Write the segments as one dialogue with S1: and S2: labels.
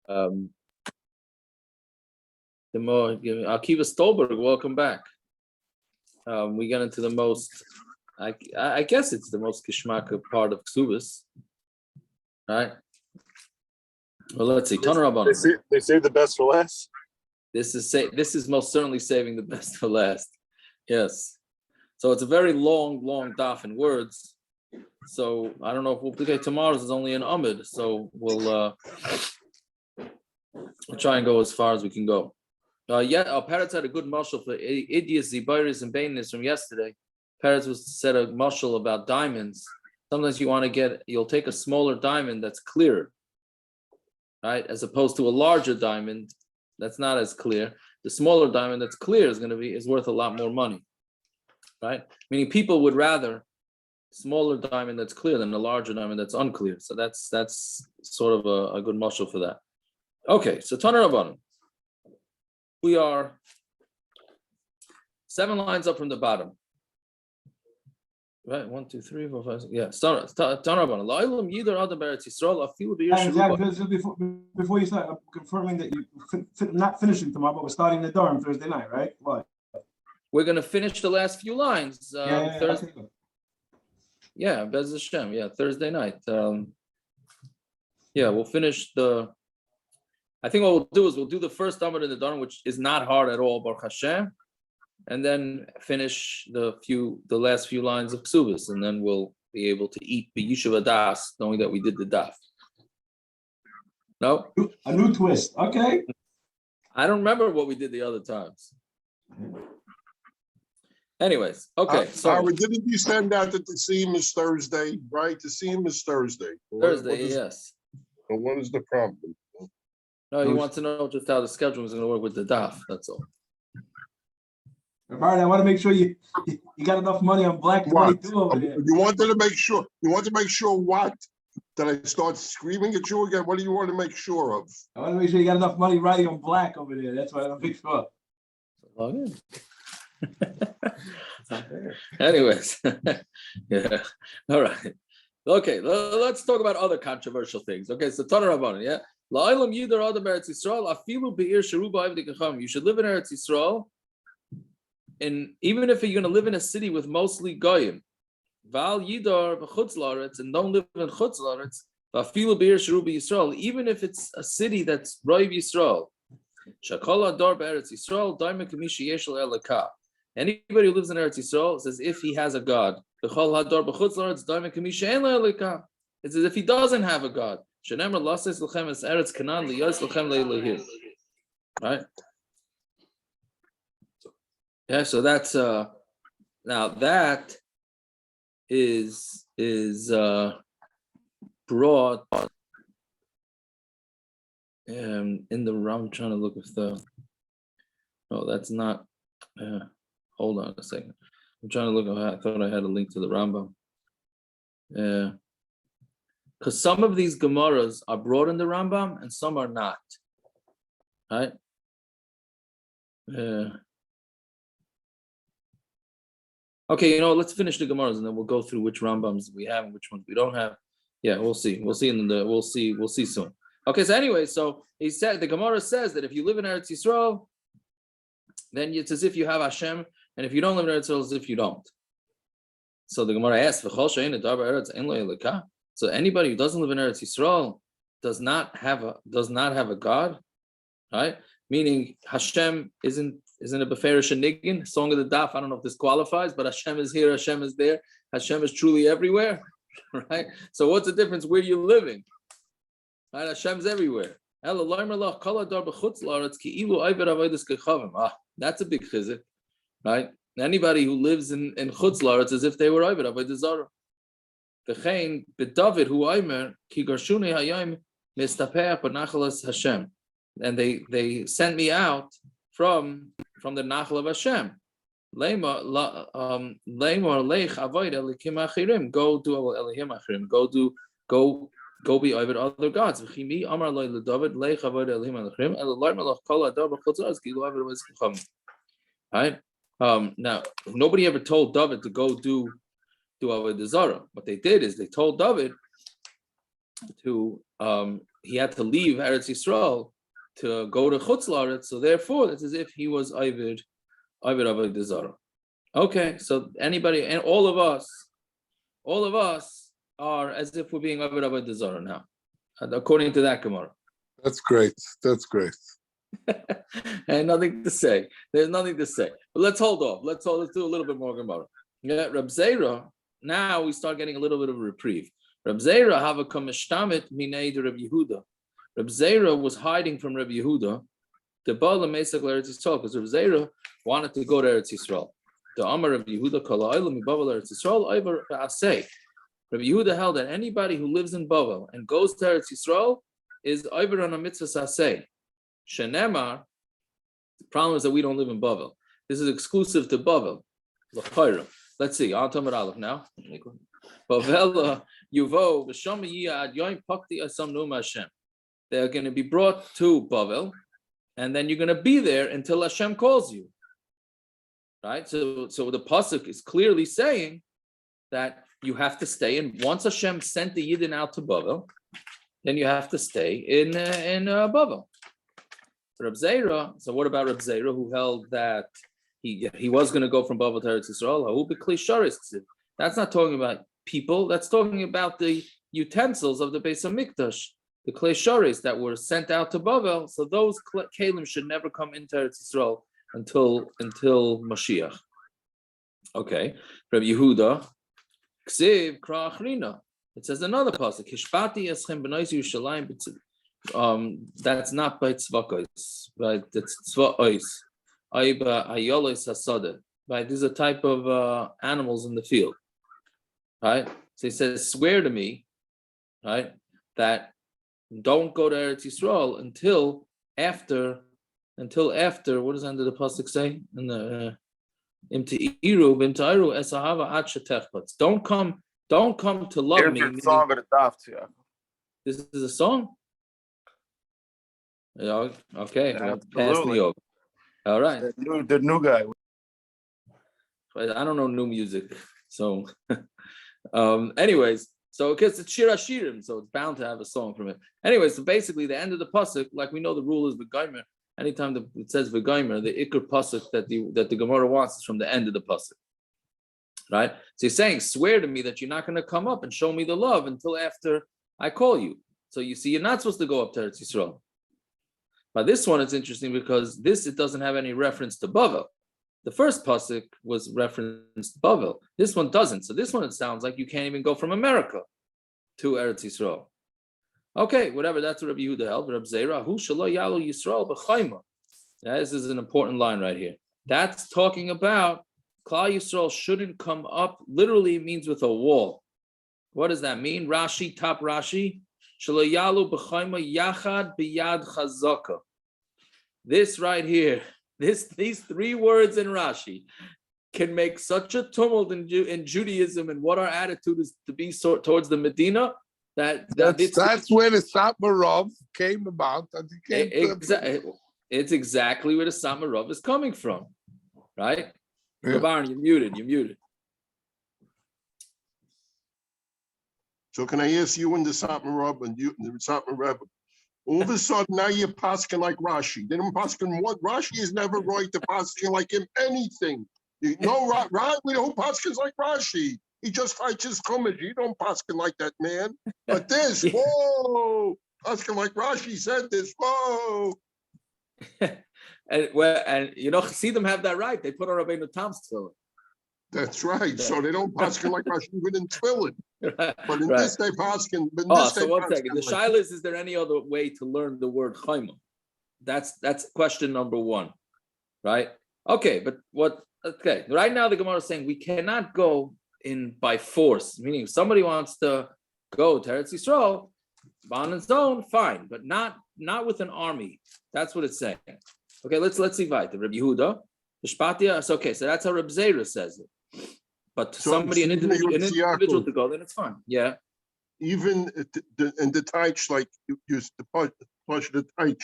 S1: The more Akiva Stolberg, welcome back. We get into the most, I guess it's the most kishmaka part of Keshubos, right? Well, let's see.
S2: They save the best for last.
S1: This is most certainly saving the best for last. Yes. So it's a very long daf in words. So I don't know if we'll okay, tomorrow's is only an Amud, so we'll try and go as far as we can go. Peretz had a good mashal for Idias, Zibairis, and Bainis from yesterday. Peretz said a mashal about diamonds. Sometimes you'll take a smaller diamond that's clear, right? As opposed to a larger diamond that's not as clear. The smaller diamond that's clear is worth a lot more money, right? Meaning people would rather smaller diamond that's clear than a larger diamond that's unclear. So that's sort of a good mashal for that. Okay, so Tana Rabbanan. We are 7 lines up from the bottom. Right, 1, 2, 3, 4, 5, 6. Yeah, start.
S3: Before you start, I'm confirming that you not finishing tomorrow, but we're starting the door on Thursday night, right? What?
S1: We're going to finish the last few lines. Thursday.
S3: Okay.
S1: Yeah, Bez Hashem. Yeah, Thursday night. We'll finish I think what we'll do is we'll do the first Amud in the Dharma, which is not hard at all, Baruch Hashem, and then finish the last few lines of Keshubos, and then we'll be able to eat B'Yishuv Adas, knowing that we did the Daf. No?
S3: A new twist. Okay.
S1: I don't remember what we did the other times. Anyways, okay.
S4: Didn't you send out that the Tzadikim is Thursday, right? The Tzadikim is Thursday.
S1: Yes.
S4: So what is the problem?
S1: No, he wants to know just how the schedule is going to work with the Daf. That's all.
S3: All right, I want to make sure you got enough money on Black 22 over there.
S4: You wanted to make sure. You want to make sure what? That I start screaming at you again? What do you want to make sure of?
S3: I want to make sure you got enough money riding on Black over there. That's what I want to make sure.
S1: Log in. Anyways, yeah. All right. Okay, let's talk about other controversial things. Okay, so Tana Rabbanan, yeah. You should live in Eretz Yisrael, and even if you're going to live in a city with mostly goyim, Val Yidar b'chutz la'aretz, and don't live in chutz la'aretz, v'afilu be'ir sheruba Yisrael, even if it's a city that's Roiv Yisrael, Shakol Adar b'Eretz Yisrael, Daima Kamishi Yeshel Elaka. Anybody who lives in Eretz Yisrael is as if he has a God. B'chol Hadar b'chutz la'aretz, Daima Kamishi Ein Elaka. It's as if he doesn't have a God. Shenemar lases lechem es Eretz Canaan liyos lechem le'Elohim. Right? Yeah. So that's now that is brought in the I'm trying to look if that's not hold on a second. I'm trying to look. I thought I had a link to the Rambam. Because some of these Gemaras are brought in the Rambam and some are not. Right? Okay, let's finish the Gemaras and then we'll go through which Rambams we have and which ones we don't have. Yeah, we'll see. We'll see soon. Okay, so anyway, he said the Gemara says that if you live in Eretz Yisrael, then it's as if you have Hashem, and if you don't live in Eretz Yisrael, it's as if you don't. So the Gemara asks, so anybody who doesn't live in Eretz Yisrael does not have a God, right? Meaning Hashem isn't a beferish nigin, song of the daf. I don't know if this qualifies, but Hashem is here, Hashem is there, Hashem is truly everywhere, right? So what's the difference where you're living? Right? Hashem's everywhere. That's a big chizuk, right? Anybody who lives in chutz la'aretz as if they were Ovid Avodah Zarah. V'chein b'David hu omer ki garshuni hayom mistapeach b'nachalas Hashem, and they sent me out from the nachal of Hashem. Leimor leich avoid elikim achirim. Go do elihim achirim. Go be over other gods. V'chimi amar loy leDavid leich avoid elihim achirim. El loy melach kol adar b'chutz la'aretz ki lo avoid v'zcham. Right. Now, nobody ever told David to go do Avodah Zarah. What they did is they told David to he had to leave Eretz Yisrael to go to Chutz La'aretz, so therefore it's as if he was Ovid Avodah. Okay, so anybody and all of us are as if we're being Ovid Avodah now, according to that Gemara.
S5: That's great. That's great.
S1: And nothing to say. There's nothing to say. But let's hold off. Let's do a little bit more Gemara. Yeah, Reb Zera. Now we start getting a little bit of a reprieve. Reb Zera have a kameshtamit minei de Reb Yehuda. Reb Zera was hiding from Reb Yehuda. The Bavel Mesak Eretz Yisrael, because Reb Zera wanted to go to Eretz Yisrael. The Amar Reb Yehuda kala olam Bavel Eretz Yisrael over ba'asei. Reb Yehuda held that anybody who lives in Bavel and goes to Eretz Yisrael is over on a mitzvah asei. Shenemar. The problem is that we don't live in Bavel. This is exclusive to Bavel. Let's see. On Tamar Aleph now. Bavel Yuvo v'shama yiyad yoim pakti asam num Hashem. They're going to be brought to Bavel, and then you're going to be there until Hashem calls you. Right. So the pasuk is clearly saying that you have to stay. And once Hashem sent the yidden out to Bavel, then you have to stay in Bavel. Reb Zera. So what about Reb Zera, who held that he was going to go from Bavel to Eretz Yisrael? That's not talking about people. That's talking about the utensils of the Beis Hamikdash, the klei sharis that were sent out to Bavel. So those kalim should never come into Eretz Yisrael until moshiach. Okay, Reb Yehuda, Ksiv Kra Achrina. It says another pasuk. Hishpati eschem b'nois Yerushalayim. That's not by tzvakos, right? That's tzvaos. Aiba ayolos hasada. Right? These are type of animals in the field. Right? So he says, swear to me, right, that don't go to Eretz Yisrael until after. What does under the pasuk say? In the imteiru b'intairu esahava ad shetechpatz. Don't come to love me.
S2: Here's the song of the Daf, yeah.
S1: This is a song. Yeah. Okay.
S2: Yeah,
S1: Pass me over. All right.
S2: The new guy.
S1: I don't know new music, so. Anyways, so because it's Shir Hashirim, so it's bound to have a song from it. Anyway, so basically the end of the pasuk, like we know the rule is v'gaimer. Anytime it says v'gaimer, the ikr pasuk that the Gemara wants is from the end of the pasuk, right? So he's saying, swear to me that you're not going to come up and show me the love until after I call you. So you see, you're not supposed to go up to Eretz Yisrael. But this one is interesting because it doesn't have any reference to Bavel. The first pasuk was referenced to Bavel. This one doesn't. So this one, it sounds like you can't even go from America to Eretz Yisrael. Okay, whatever. That's what Rabbi Yehuda held. Rabbi Zera, hu shelo yalu Yisrael b'chayma. This is an important line right here. That's talking about Klal Yisrael shouldn't come up. Literally means with a wall. What does that mean? Rashi, top Rashi. Shelo yalu b'chayma yachad b'yad chazaka. This right here, these three words in Rashi can make such a tumult in Judaism and what our attitude is to be towards the Medina. That's
S5: where the Satmarov came about.
S1: It's exactly where the Satmarov is coming from, right?
S5: Yeah.
S1: Gabarn, you're muted.
S4: So can I ask you and the Satmarov and you and the Satmarov? All of a sudden, now you're paskin like Rashi. They don't paskin what Rashi is never right to paskin like him anything. We don't paskin like Rashi. He just fights his chumash. You don't paskin like that man. But this, whoa, paskin like Rashi said this, whoa.
S1: and you know, Chassidim have that right. They put on Rabbeinu Tam's tefillin.
S4: That's right. So they don't paskin like Rashi even in tefillin.
S1: Right.
S4: But in this they paskin.
S1: So 1 second. The shaila is there any other way to learn the word chayma? That's question number one, right? Okay, but what? Okay, right now the Gemara is saying we cannot go in by force, meaning if somebody wants to go to Eretz Yisrael on its own, fine, but not with an army. That's what it's saying. Okay, let's see weiter. Rabbi Yehuda, Shpatia. So okay, so that's how Reb Zera says it. But somebody, an individual to go, then it's fine. Yeah.
S4: Even in the taich, like you used to push the taich,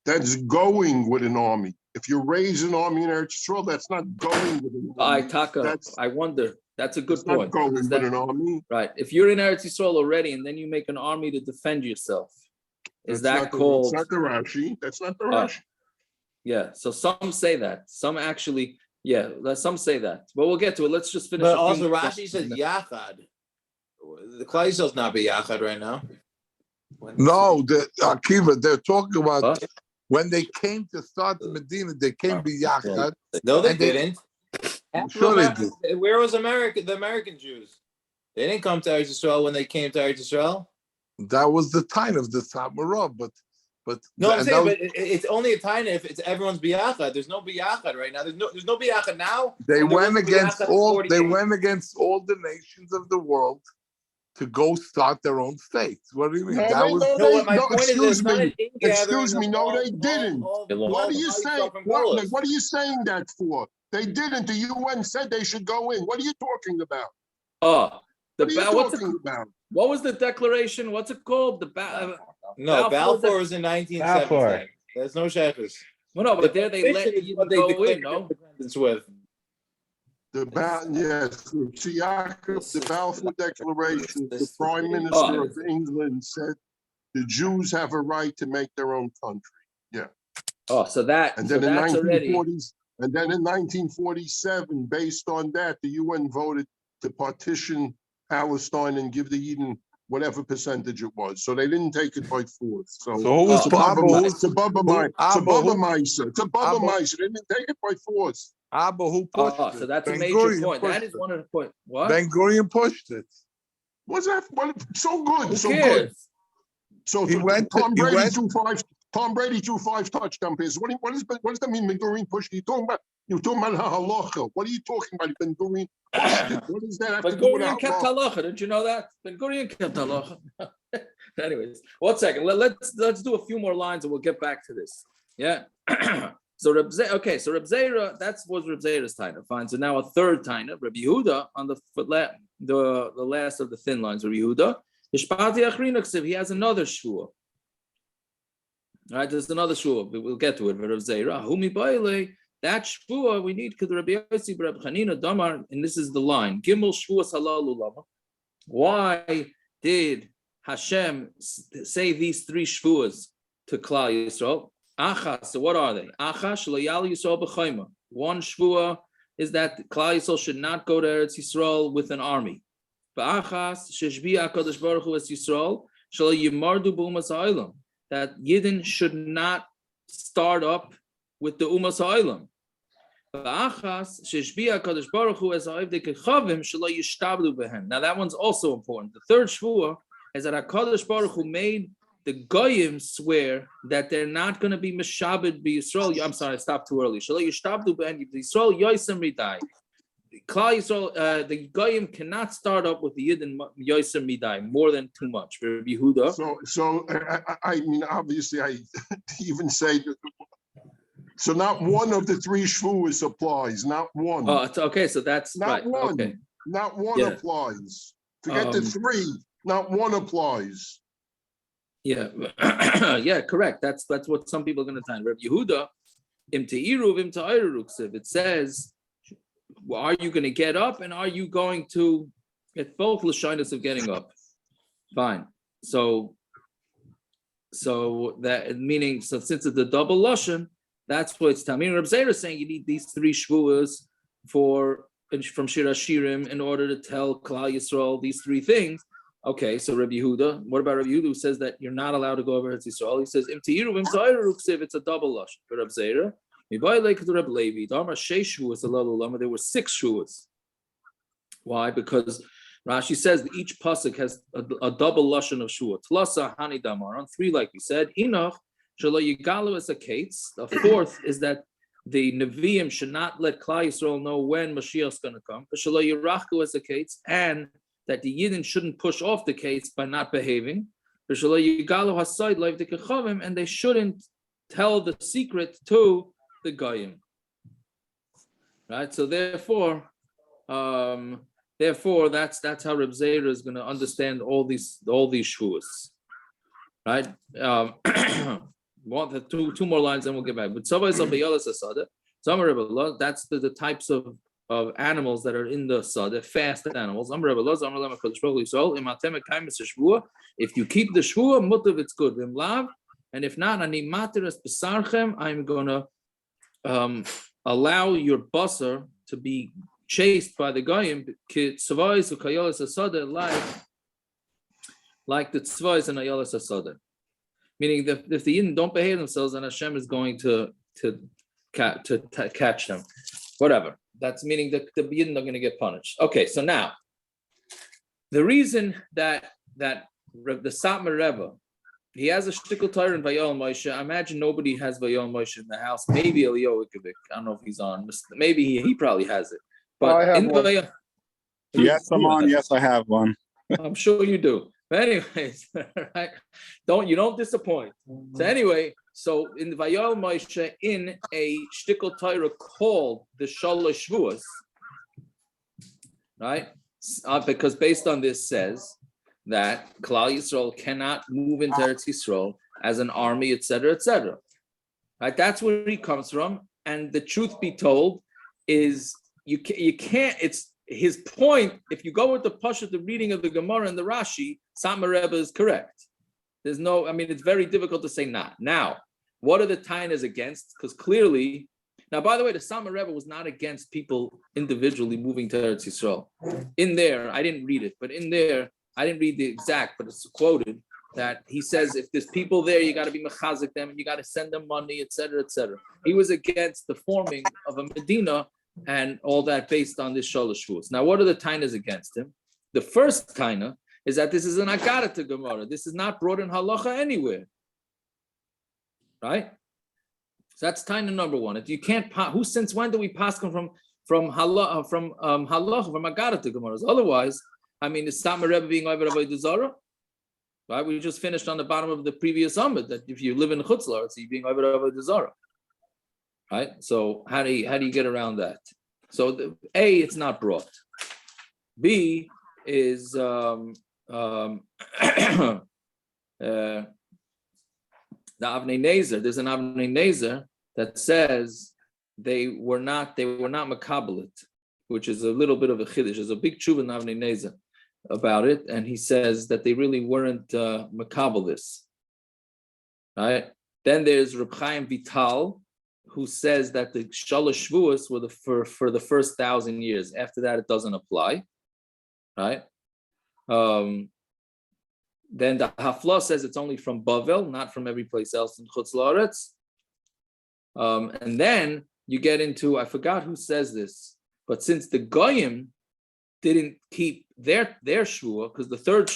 S4: that's going with an army. If you raise an army in Eretz Yisrael, that's not going with an army.
S1: I wonder. That's a good point.
S4: Not going with an army.
S1: Right. If you're in Eretz Yisrael already, and then you make an army to defend yourself, Is
S4: That's
S1: that
S4: not
S1: called?
S4: That's not the Rashi. That's not the
S1: Oh.
S4: Rashi.
S1: Yeah. So some say that. Some actually, yeah. Some say that. But we'll get to it. Let's just finish.
S6: But
S1: a few
S6: also
S1: more
S6: Rashi says
S1: points.
S6: Yachad. The Klal Yisrael's not be Yachad right now.
S5: No, Akiva, they're talking about
S1: What?
S5: when they came to start the Medina, they came biyachad.
S6: No, they
S5: And they-
S6: didn't.
S5: Sure they did.
S6: Where was America? The American Jews. They didn't come to Eretz Yisrael when they came to Eretz Yisrael.
S5: That was the time of the Samarov, but
S6: No, I'm
S5: and
S6: saying,
S5: that
S6: but it's only a time if it's everyone's biyachad. There's no biyachad right now. There's no biyachad now.
S5: they
S6: and there
S5: went
S6: wasn't
S5: against
S6: biyachad in
S5: all
S6: 40
S5: they
S6: days.
S5: went against all the nations of the world to go start their own states. What do you mean?
S4: No,
S5: That
S4: they-
S5: was
S4: no,
S6: No, what my point is,
S4: excuse
S6: it's not an
S4: me.
S6: ingathering.
S4: Excuse me.
S6: of
S4: No,
S6: all-
S4: they didn't.
S6: all-
S1: What
S4: What
S6: all
S4: are you
S6: Klal Yisrael
S4: saying?
S6: from
S4: What
S6: galus.
S4: are you saying that for? They didn't. The UN said they should go in. What are you talking about?
S1: Oh,
S4: What are you
S1: what's
S4: talking about?
S1: what was the declaration? What's it called?
S6: No,
S1: Balfour
S6: Balfour was in 1917. There's no shaykhs.
S1: Well, no, but there they let
S6: Petition is
S1: you
S6: what they
S1: go
S6: declared
S1: in. No.
S6: independence with.
S4: The Balfour Declaration, the Prime Minister of England said the Jews have a right to make their own country.
S1: Oh, so that
S4: And
S1: so
S4: then in
S1: that's already.
S4: 1940s, and then in 1947, based on that, the UN voted to partition Palestine and give the yidden whatever percentage it was. So they didn't take it by force. So
S5: so who was
S1: Oh,
S5: Pablo?
S4: it's a Bubba Meiser. It's a Bubba Meiser. They didn't take it by force.
S5: Abba who pushed
S1: Oh,
S5: it.
S1: so that's a
S5: Ben
S1: major
S5: Gurion
S1: point. That
S5: pushed
S1: is
S5: it.
S1: one of the points. What?
S5: Ben Gurion pushed it.
S4: What's that? So good.
S1: Who
S4: So good.
S1: cares?
S4: So
S5: He went to-
S4: Tom
S5: he
S4: Brady
S5: went-
S4: threw five. Tom Brady threw 5 touchdown passes. What does that mean? Ben Gurion pushed. You're talking about halacha. What are you talking about? Ben Gurion pushed it. What does that have to
S1: Ben
S4: do with
S1: Gurion kept
S4: halacha?
S1: halacha. Didn't you know that? Ben Gurion kept halacha. Anyways, 1 second. Let's do a few more lines and we'll get back to this. Yeah. So Reb Zera, that was Reb Zera's taina. Fine. So now a third taina, Reb Yehuda on the last of the thin lines. Reb Yehuda, he has another shvuah. All right, there's another shvuah. We'll get to it. Reb Zera, humi baile. That shvuah we need because Rabbi Yossi, Reb Chanina, Damar, and this is the line. Gimel shvuah halalu lama. Why did Hashem say these 3 shvuahs to Klal Yisrael? Achas, so what are they? Achas shelo Yisrael b'chayma. One shvuah is that Klal Yisrael should not go to Eretz Yisrael with an army. Ba'achas sheshbiya HaKadosh Baruch Hu es Yisrael shelo yimardu b'umas ha'olam. That yidden should not start up with the umas ha'olam. Ba'achas sheshbiya HaKadosh Baruch Hu es ha'ovdei kechavim shelo yishtablu b'hem. Now that one's also important. The third shvuah is that HaKadosh Baruch Hu made the goyim swear that they're not going to be meshabed by Yisrael. I'm sorry, I stopped too early. Shelo yishtabdu b'hem Yisrael yoisem ridai. Klal Yisrael, the goyim cannot start up with the yidden yoisem midai more than too much. Rabbi Yehuda.
S4: So I mean, obviously, I even say that. So not one of the 3 shvuahs applies. Not one.
S1: Oh, okay, so that's
S4: Not
S1: right.
S4: one.
S1: Okay.
S4: Not one
S1: Yeah.
S4: applies. Forget the 3. Not one applies.
S1: Yeah, yeah, correct. That's what some people are going to find. Rabbi Yehuda, im te'iruv, im ta'iruruksev. It says, well, are you going to get up and are you going to get both lashonos of getting up? Fine. So that meaning, so since it's a double lashon, that's what it's telling. Reb Zera is saying you need these 3 shvuahs from Shir Hashirim in order to tell Klal Yisrael these 3 things. Okay, so Rabbi Yehuda, what about Rabbi Yehuda who says that you're not allowed to go over to Yisrael? He says, it's a double lashon. For Reb Zera, there were 6 shvuahs. Why? Because Rashi says that each pasuk has a double lashon of shvuah. Tlasa hani damar on 3, like we said. Enoch shelo yigalu as a kates. The 4th is that the Nevi'im should not let Klal Yisrael know when Moshiach is going to come. Shelo yirachu as a kates, and that the yidden shouldn't push off the kates by not behaving. Shelo yigalu hasayd like the kechavim, and they shouldn't tell the secret to the goyim. Right. So therefore, that's how Reb Zera is going to understand all these shvuahs. Right. Two more lines, and we'll get back. But that's the types of animals that are in the sad, they're fast animals. If you keep the shvua, mutav, it's good. And if not, I'm gonna allow your basar to be chased by the goyim, like the tzvais and ayolas asada. Meaning that if the yidden don't behave themselves, then Hashem is going to catch them. Whatever. That's meaning that the yidden are going to get punished. Okay, so now the reason that the Satmar Rebbe, he has a shtickle Torah in Vayol Moshe. I imagine nobody has Vayol Moshe in the house. Maybe Eliyahu Ikavik. I don't know if he's on. Maybe he probably has it. But
S2: I have
S1: in
S2: one.
S1: Vayol,
S2: Yes, I'm on. Yes, I have one.
S1: I'm sure you do. But anyways, right? You don't disappoint. So anyway, so in the Vayol Moshe, in a shtickle Torah called the Shalosh Shavuos, right? Because based on this says that Klal Yisrael cannot move into Eretz Yisrael as an army, etc., etc. Right? That's where he comes from. And the truth be told is you can't. It's his point. If you go with the Pashat, the reading of the Gemara and the Rashi, Satmar Rebbe is correct. There's no. I mean, it's very difficult to say not. Now, what are the tainas against? Because clearly. Now, by the way, the Satmar Rebbe was not against people individually moving to Eretz Yisrael. In there, I didn't read it, but in there, I didn't read the exact, but it's quoted that he says if there's people there, you got to be mechazik them, and you got to send them money, etc., etc. He was against the forming of a Medina and all that based on this Shalosh Shavuos. Now, what are the tainas against him? The first taina is that this is an Agarata Gemara. This is not brought in halacha anywhere, right? So that's taina number one. If you can't, since when do we pass them from halacha from Agarata Gemaras? Otherwise, I mean, is Satmar Rebbe being over avodah zarah? Right? We just finished on the bottom of the previous Amud that if you live in Chutz La'aretz, you're being over avodah zarah. Right? So how do you get around that? So A, it's not brought. B is the Avnei Nezer. There's an Avnei Nezer that says they were not makabelit, which is a little bit of a chiddush. There's a big tshuva in Avnei Nezer about it, and he says that they really weren't makabelis. Right? Then there's Reb Chaim Vital, who says that the Shalosh Shavuos were for the first 1,000 years. After that, it doesn't apply. Right? Then the Hafla says it's only from Bavel, not from every place else in Chutz La'aretz. And then you get into, I forgot who says this, but since the Goyim didn't keep their shvua, because the third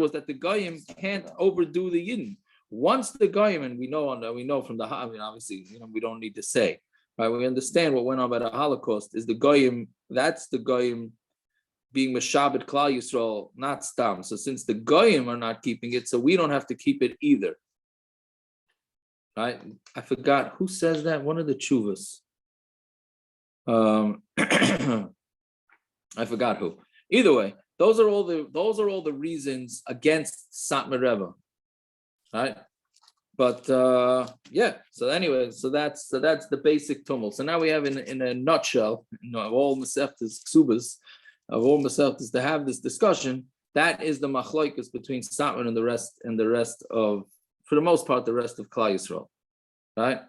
S1: was that the Goyim can't overdo the yidden. Once the Goyim, and we know from the, I mean, obviously, we don't need to say, right? We understand what went on by the Holocaust is the Goyim. That's the Goyim being Meshabed Klal Yisrael, not Stam. So since the Goyim are not keeping it, so we don't have to keep it either. Right? I forgot who says that. One of the Chuvas. I forgot who. Either way, those are all the reasons against Satmar Rebbe. Right? But yeah. So anyway, so that's the basic tumult. So now we have in a nutshell, of all Masechtas Keshubos, of all Masechtas to have this discussion. That is the machlokes between Satmar and the rest of, for the most part, the rest of Klal Yisrael, right?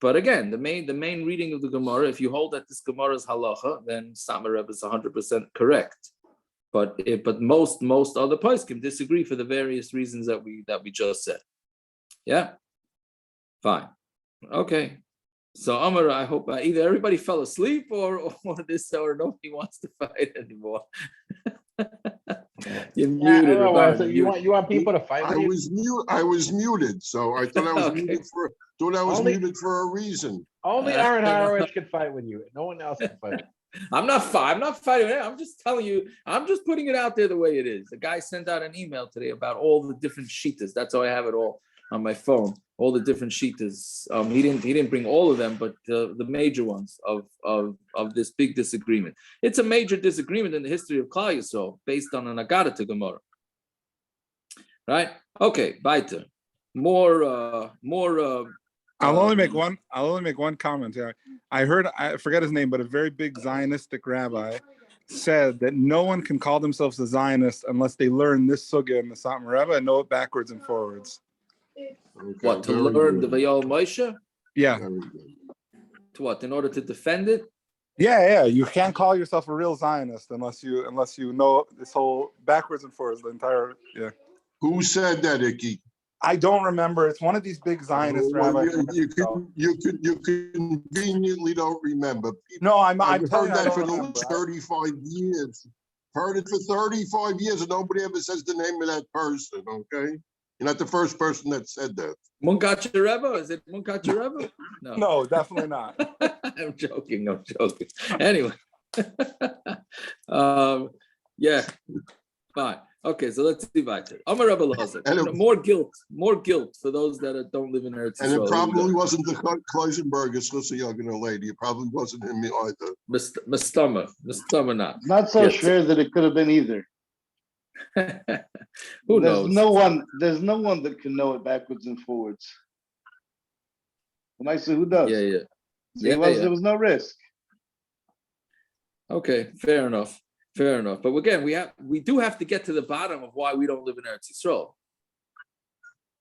S1: But again, the main reading of the Gemara, if you hold that this Gemara is halacha, then Satmar Rebbe is 100% correct. But most other poskim disagree for the various reasons that we just said. Yeah, fine, okay. So Amar, I hope either everybody fell asleep or nobody wants to fight anymore. You're muted.
S7: So you want people to fight with you?
S4: I was muted, so I thought I was
S1: Okay.
S4: muted for a reason.
S7: Only Aaron Horowitz could fight with you. No one else can fight.
S1: I'm not fighting. I'm just telling you. I'm just putting it out there the way it is. The guy sent out an email today about all the different shitas. That's how I have it all on my phone. All the different shitas. He didn't bring all of them, but the major ones of this big disagreement. It's a major disagreement in the history of Klal Yisrael based on an Agarata Gemara. Right? Okay, weiter. More.
S2: I'll only make one comment here. I heard, I forget his name, but a very big Zionistic rabbi said that no one can call themselves a Zionist unless they learn this sugya in the Satmar Rebbe and know it backwards and forwards.
S1: What, to
S4: very
S1: learn the
S4: good.
S1: Vayal Moshe?
S2: Yeah.
S4: Very good.
S1: To what? In order to defend it?
S2: Yeah. You can't call yourself a real Zionist unless you know this whole backwards and forwards, the entire, yeah.
S4: Who said that, Icky?
S2: I don't remember. It's one of these big Zionist
S4: Well,
S2: rabbis.
S4: you conveniently don't remember.
S2: No, I'm
S4: I've
S2: telling
S4: heard
S2: you, I
S4: that for
S2: don't
S4: the
S2: remember.
S4: last 35 years. Heard it for 35 years, and nobody ever says the name of that person, okay? You're not the first person that said that.
S1: Munkacher Rebbe? Is it Munkacher Rebbe? No.
S2: No, definitely not.
S1: I'm joking. Anyway. Yeah. Fine. Okay, so let's see weiter. Amar Rabbi Lazar. More guilt for those that don't live in Eretz Yisrael.
S4: And it probably wasn't the Kloisenberger Schlusser lady. It probably wasn't him either.
S1: Mistama not.
S8: Not so sure that it could have been either.
S1: Who knows?
S8: There's no one that can know it backwards and forwards. When I say who does?
S1: Yeah.
S8: There was no risk.
S1: Okay, fair enough. But again, we do have to get to the bottom of why we don't live in Eretz Yisrael.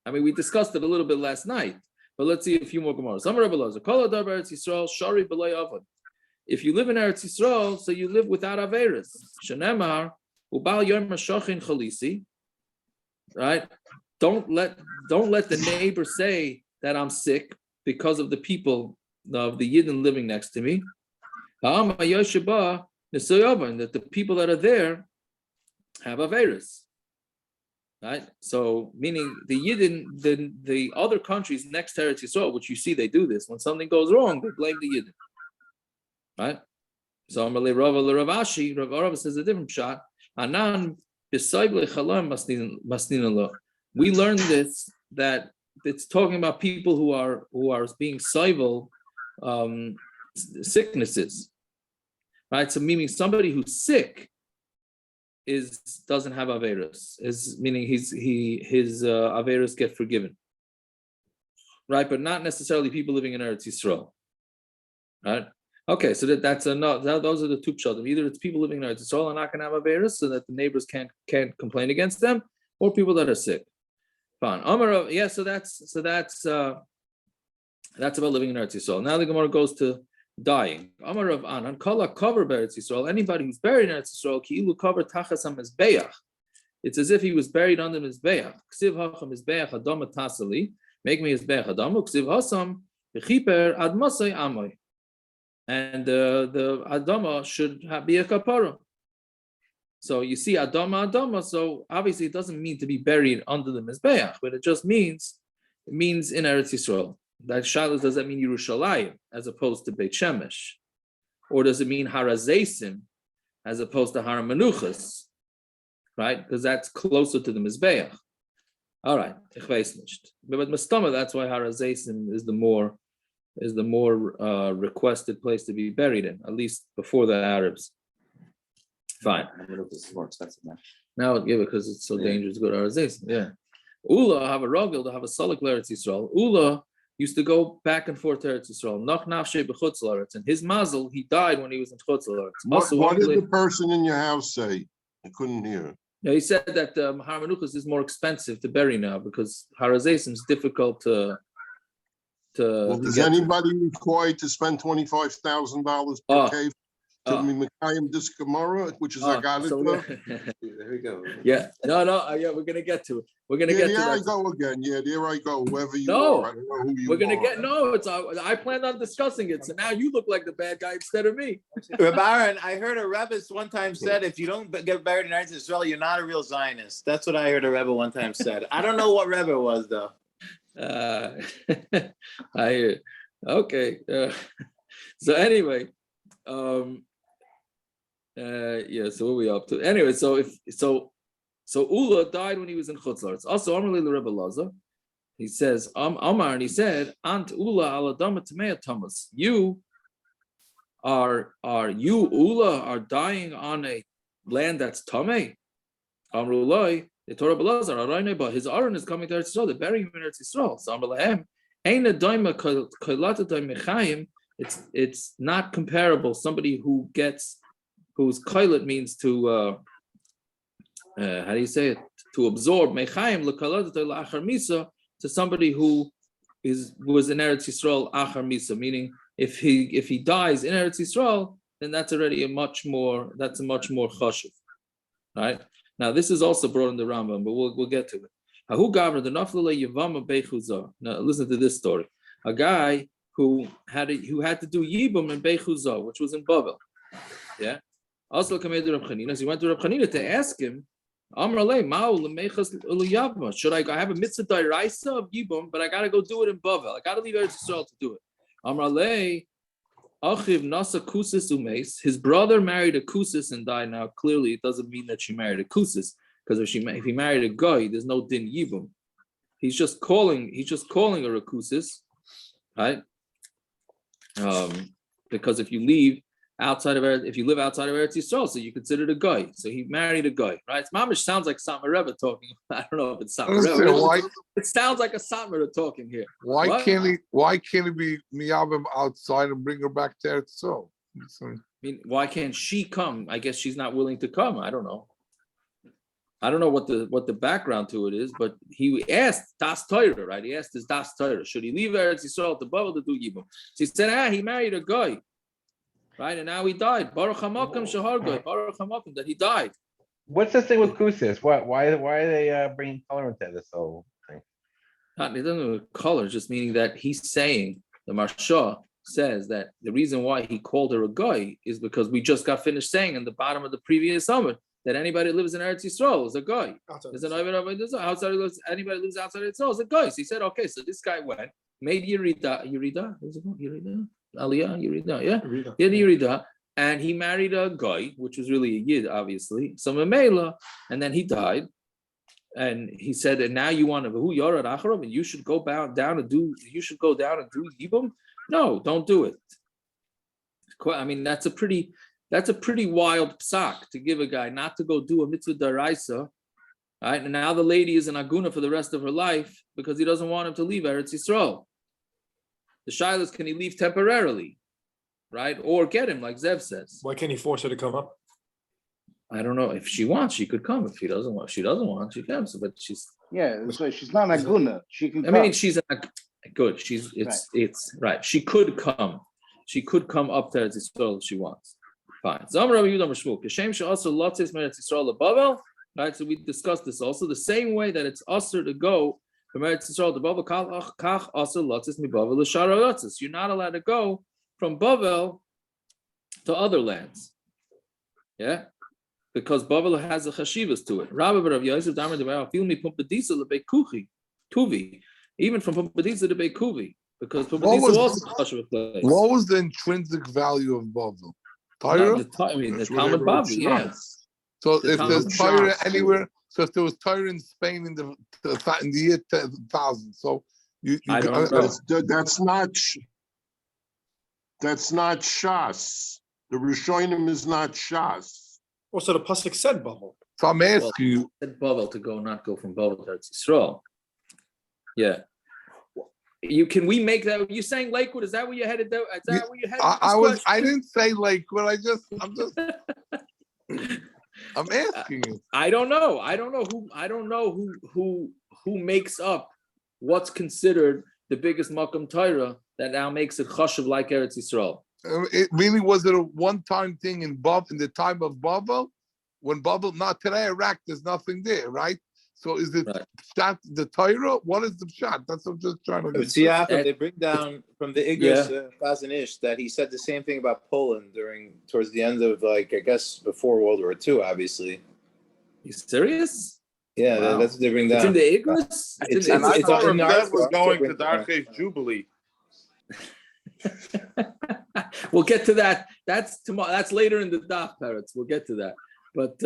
S1: I mean, we discussed it a little bit last night, but let's see a few more Gemaras. If you live in Eretz Yisrael, so you live without aveiros. Shenemar ubal yom mashachin chalisi. Right? Don't let the neighbor say that I'm sick because of the people of the yidden living next to me. That the people that are there have aveiros, right? So, meaning the yidden, the other countries next to Eretz Yisrael, which you see they do this. When something goes wrong, they blame the yidden, right? So, Amalei Rabbah Ravashi, Rabbah says a different shot. Anan we learned this, that it's talking about people who are being civil sicknesses. Right, so meaning somebody who's sick doesn't have aveiros, meaning his aveiros get forgiven. Right, but not necessarily people living in Eretz Yisrael. Right. Okay, so those are the two pshatim. Either it's people living in Eretz Yisrael are not going to have aveiros, so that the neighbors can't complain against them, or people that are sick. Fine. Yeah, so that's about living in Eretz Yisrael. Now the Gemara goes to dying. Amar Rav Anan, kala cover Eretz Yisrael. Anybody who's buried in Eretz Yisrael, ki'ilu cover tachas hamizbeach. It's as if he was buried under mizbeach. Ksiv hacham mizbeach adama tasali. Make me mizbeach adamu. Ksiv hasam v'chiper ad masay amoy. And the adama should be a kapara. So you see adama. So obviously it doesn't mean to be buried under the mizbeach, but it means in Eretz Yisrael. That shalos, does that mean Yerushalayim as opposed to Beit Shemesh, or does it mean Harazesim as opposed to Haramenuchas? Right, because that's closer to the Mizbeach. All right, ich weiß nicht. But Mastama, that's why Harazesim is the more requested place to be buried in, at least before the Arabs. Fine.
S6: This is more expensive now.
S1: Now, yeah, because it's so dangerous to go to Harazesim. Yeah. Ula have a rogel to have a salik l'Eretz Yisrael. Ula used to go back and forth to Eretz Yisrael. Nach nafshe b'chutz l'Eretz. And his mazel, he died when he was in chutz l'Eretz.
S4: What did the person in your house say? I couldn't hear.
S1: Yeah, he said that Har Menuchos is more expensive to bury now because Harazesim is difficult to.
S4: Well, is anybody required to spend $25,000 per cave to be Mekayim this Gemara, which is a galus?
S6: There we go.
S1: Yeah, no, yeah, we're gonna get to it. We're gonna get to that.
S4: There I go again. Yeah, there I go. Whoever you are, I don't know who you
S1: we're gonna
S4: are.
S1: it's. I planned on discussing it, so now you look like the bad guy instead of me.
S6: Baron, I heard a Rebbe one time said, if you don't get buried in Eretz Yisrael, you're not a real Zionist. That's what I heard a Rebbe one time said. I don't know what Rebbe was though.
S1: I hear. Okay. So anyway, yeah. So what are we up to? Anyway, so Ula died when he was in Chutz La'aretz. Also, Amar le Rebbe Lazar, he says, Amar, and he said, Ant Ula al Adama Tamei Thomas. You Ula are dying on a land that's Tamei. Amrulai. The Torah Belazar, his Aaron is coming to Eretz Yisrael. They bury him in Eretz Yisrael. So Amar Lahem, It's not comparable. Somebody whose koilet means to how do you say it? To absorb mechayim to somebody who was in Eretz Yisrael achar misa, meaning if he dies in Eretz Yisrael, then that's already a much more chashuv. Right? Now this is also brought in the Rambam, but we'll get to it. Now listen to this story. A guy who had to do yibum in Beichuzah, which was in Bavel. Yeah. Also came to Reb Chanina. He went to Reb Chanina to ask him, should I have a mitzvah d'oraisa of yibum, but I got to go do it in Bavel. I got to leave Eretz Yisrael to do it. Amralei, achiv nasa kusis umeis. His brother married a kusis and died. Now clearly it doesn't mean that she married a kusis, because if he married a guy, there's no din yibum. He's just calling her a kusis, right? Because if you live outside of Eretz Yisrael, so you consider it a guy. So he married a guy, right? Mamish sounds like Satmar Rebbe talking. I don't know if it's Satmar Rebbe. It sounds like a Satmar talking here.
S5: Why can't he be miyavim outside and bring her back to Eretz Yisrael?
S1: I mean, why can't she come? I guess she's not willing to come. I don't know. I don't know what the background to it is, but he asked Das Torah, right? He asked his Das Torah, should he leave Eretz Yisrael to Bavel to do Yibum? So he said, he married a guy, right? And now he died. Baruch HaMakom Shahar Guy, Baruch HaMakom, that he died.
S7: What's this thing with kusis? Why are they bringing color into this whole thing?
S1: It doesn't know color, just meaning that he's saying, the Marsha says that the reason why he called her a guy is because we just got finished saying in the bottom of the previous Amud that anybody who lives in Eretz Yisrael is a guy. There's an aveiros outside anybody who lives outside Eretz Yisrael is a guy. So he said, okay, so this guy went, made Yerida, Aliyah, Yerida, yeah? Yerida, and he married a guy, which was really a yid, obviously, some Mela, and then he died. And he said, and now you want to who Yorad Acharov, and you should go down and do Yibum? No, don't do it. I mean, that's a pretty wild psak to give a guy not to go do a mitzvah d'oraisa, right? And now the lady is an aguna for the rest of her life because he doesn't want him to leave Eretz Yisrael. The shaila is, can he leave temporarily, right? Or get him, like Zev says.
S9: Why can't he force her to come up?
S1: I don't know. If she wants, she could come. If she doesn't want, she comes. But she's
S8: so she's not an aguna. She can.
S1: I mean, she's good. It's right. She could come. She could come up to Eretz Yisrael if she wants. Fine. Right, so we discussed this also. The same way that it's usher to go from Eretz Yisrael to Bavel, you're not allowed to go from Bavel to other lands. Yeah? Because Bavel has a chashivas to it. Rabbah of Yosef, even from pumpbidisa to Beikuvi, because pumpbidisa also chashuv place.
S5: What was the intrinsic value of Bavel? Torah?
S1: The Talmud Bavel, yeah.
S5: So if there's Torah anywhere, so if there was Torah in Spain in the year 1000, so
S4: that's not Shas. The Rishonim is not Shas.
S9: Oh, so the pasuk said Bavel.
S5: So I'm asking you.
S1: Said Bavel to go, not go from Bavel to Eretz Yisrael. Yeah. Can we make that? You're saying Lakewood? Is that where you headed? Is that where you headed?
S5: I didn't say Lakewood. I'm just. I'm asking you.
S1: I don't know who makes up what's considered the biggest Makam Torah that now makes it chashuv like Eretz Yisrael.
S5: It really was it a one-time thing in the time of Bavel? When Bavel, not today, Iraq, there's nothing there, right? So is it shot the Torah? What is the shot? That's what I'm just trying to get.
S6: Yaakov, they bring down from the Igros Chazanish that he said the same thing about Poland towards the end of I guess before World War II, obviously.
S1: You serious?
S6: Yeah, wow. That's what they bring down.
S1: It's in the Igros?
S5: It's in the Ark was going to Darkei Jubilee.
S1: We'll get to that. That's tomorrow. That's later in the Daf Parrots. We'll get to that. But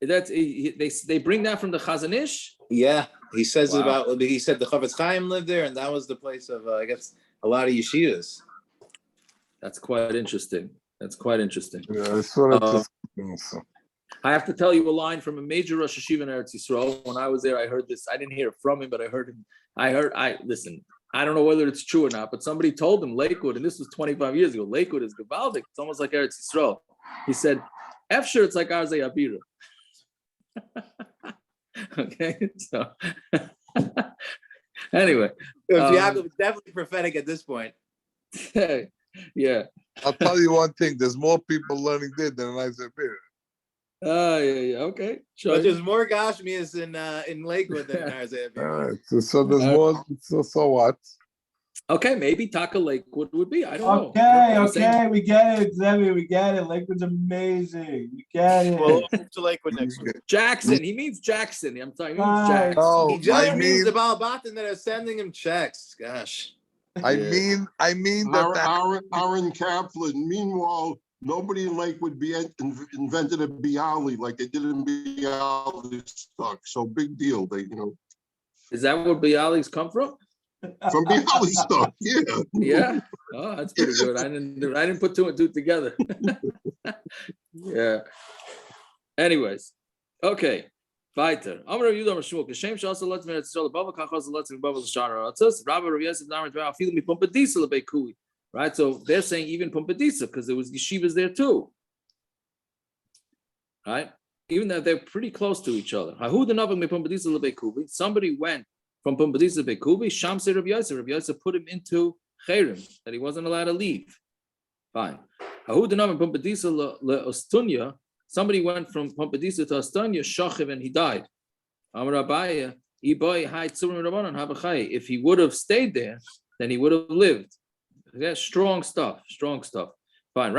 S1: they bring that from the Chazanish.
S6: Yeah, he says he said the Chavetz Chaim lived there, and that was the place of I guess a lot of yeshivas.
S1: That's quite interesting.
S5: Yeah, that's what
S1: I have to tell you a line from a major Rosh Hashiva in Eretz Yisrael. When I was there, I heard this. I didn't hear it from him, but I heard him. Listen. I don't know whether it's true or not, but somebody told him Lakewood, and this was 25 years ago. Lakewood is Gavaldik. It's almost like Eretz Yisrael. He said, "Efsher, it's like Arzei Abira." Okay, so anyway,
S6: Yaakov is definitely prophetic at this point.
S1: yeah.
S5: I'll tell you one thing: there's more people learning there than in Isaiah.
S1: Yeah. Okay, sure.
S6: But there's more Gashmias in Lakewood than in Isaiah.
S5: All right, so there's more. So what?
S1: Okay, maybe Taka Lakewood would be. I don't know.
S3: Okay, we get it, Zevi, we get it. Lakewood's amazing. We get it.
S9: We'll move to Lakewood next week.
S1: Jackson. He means Jackson. I'm sorry. He means
S3: Right.
S1: Jackson.
S5: No,
S6: He just
S5: I
S6: means the
S5: mean,
S6: Balbatin that are sending him checks. Gosh.
S5: I mean that.
S4: Aaron Kaplan. Meanwhile, nobody in Lakewood invented a Bialy like they did in Bialy stock. So big deal. They,
S1: Is that where Bialys come from?
S4: from Bialy stock. Yeah.
S1: Yeah. Oh, that's pretty good. I didn't put two and two together. Yeah. Anyways, okay. Weiter. Amar Rav Yehuda Amar Shmuel. Kashem she'asa letz me'eretz Yisrael Bavel kachas letz Bavel l'shara aratzos. Rabbah Rav Yosef Namar Dvar afilu mi pumpbidisa lebeikui. Right. So they're saying even pumpbidisa because there was yeshivas there too. Right. Even though they're pretty close to each other. Hahu denavim mi pumpbidisa lebeikui. Somebody went from pumpbidisa lebeikui. Sham said Rav Yosef. Rav Yosef put him into chayrim that he wasn't allowed to leave. Fine. Hahu denavim pumpbidisa leostunya. Somebody went from pumpbidisa to Astanya, Shachiv, and he died. If he would have stayed there, then he would have lived. Yeah, strong stuff. Fine.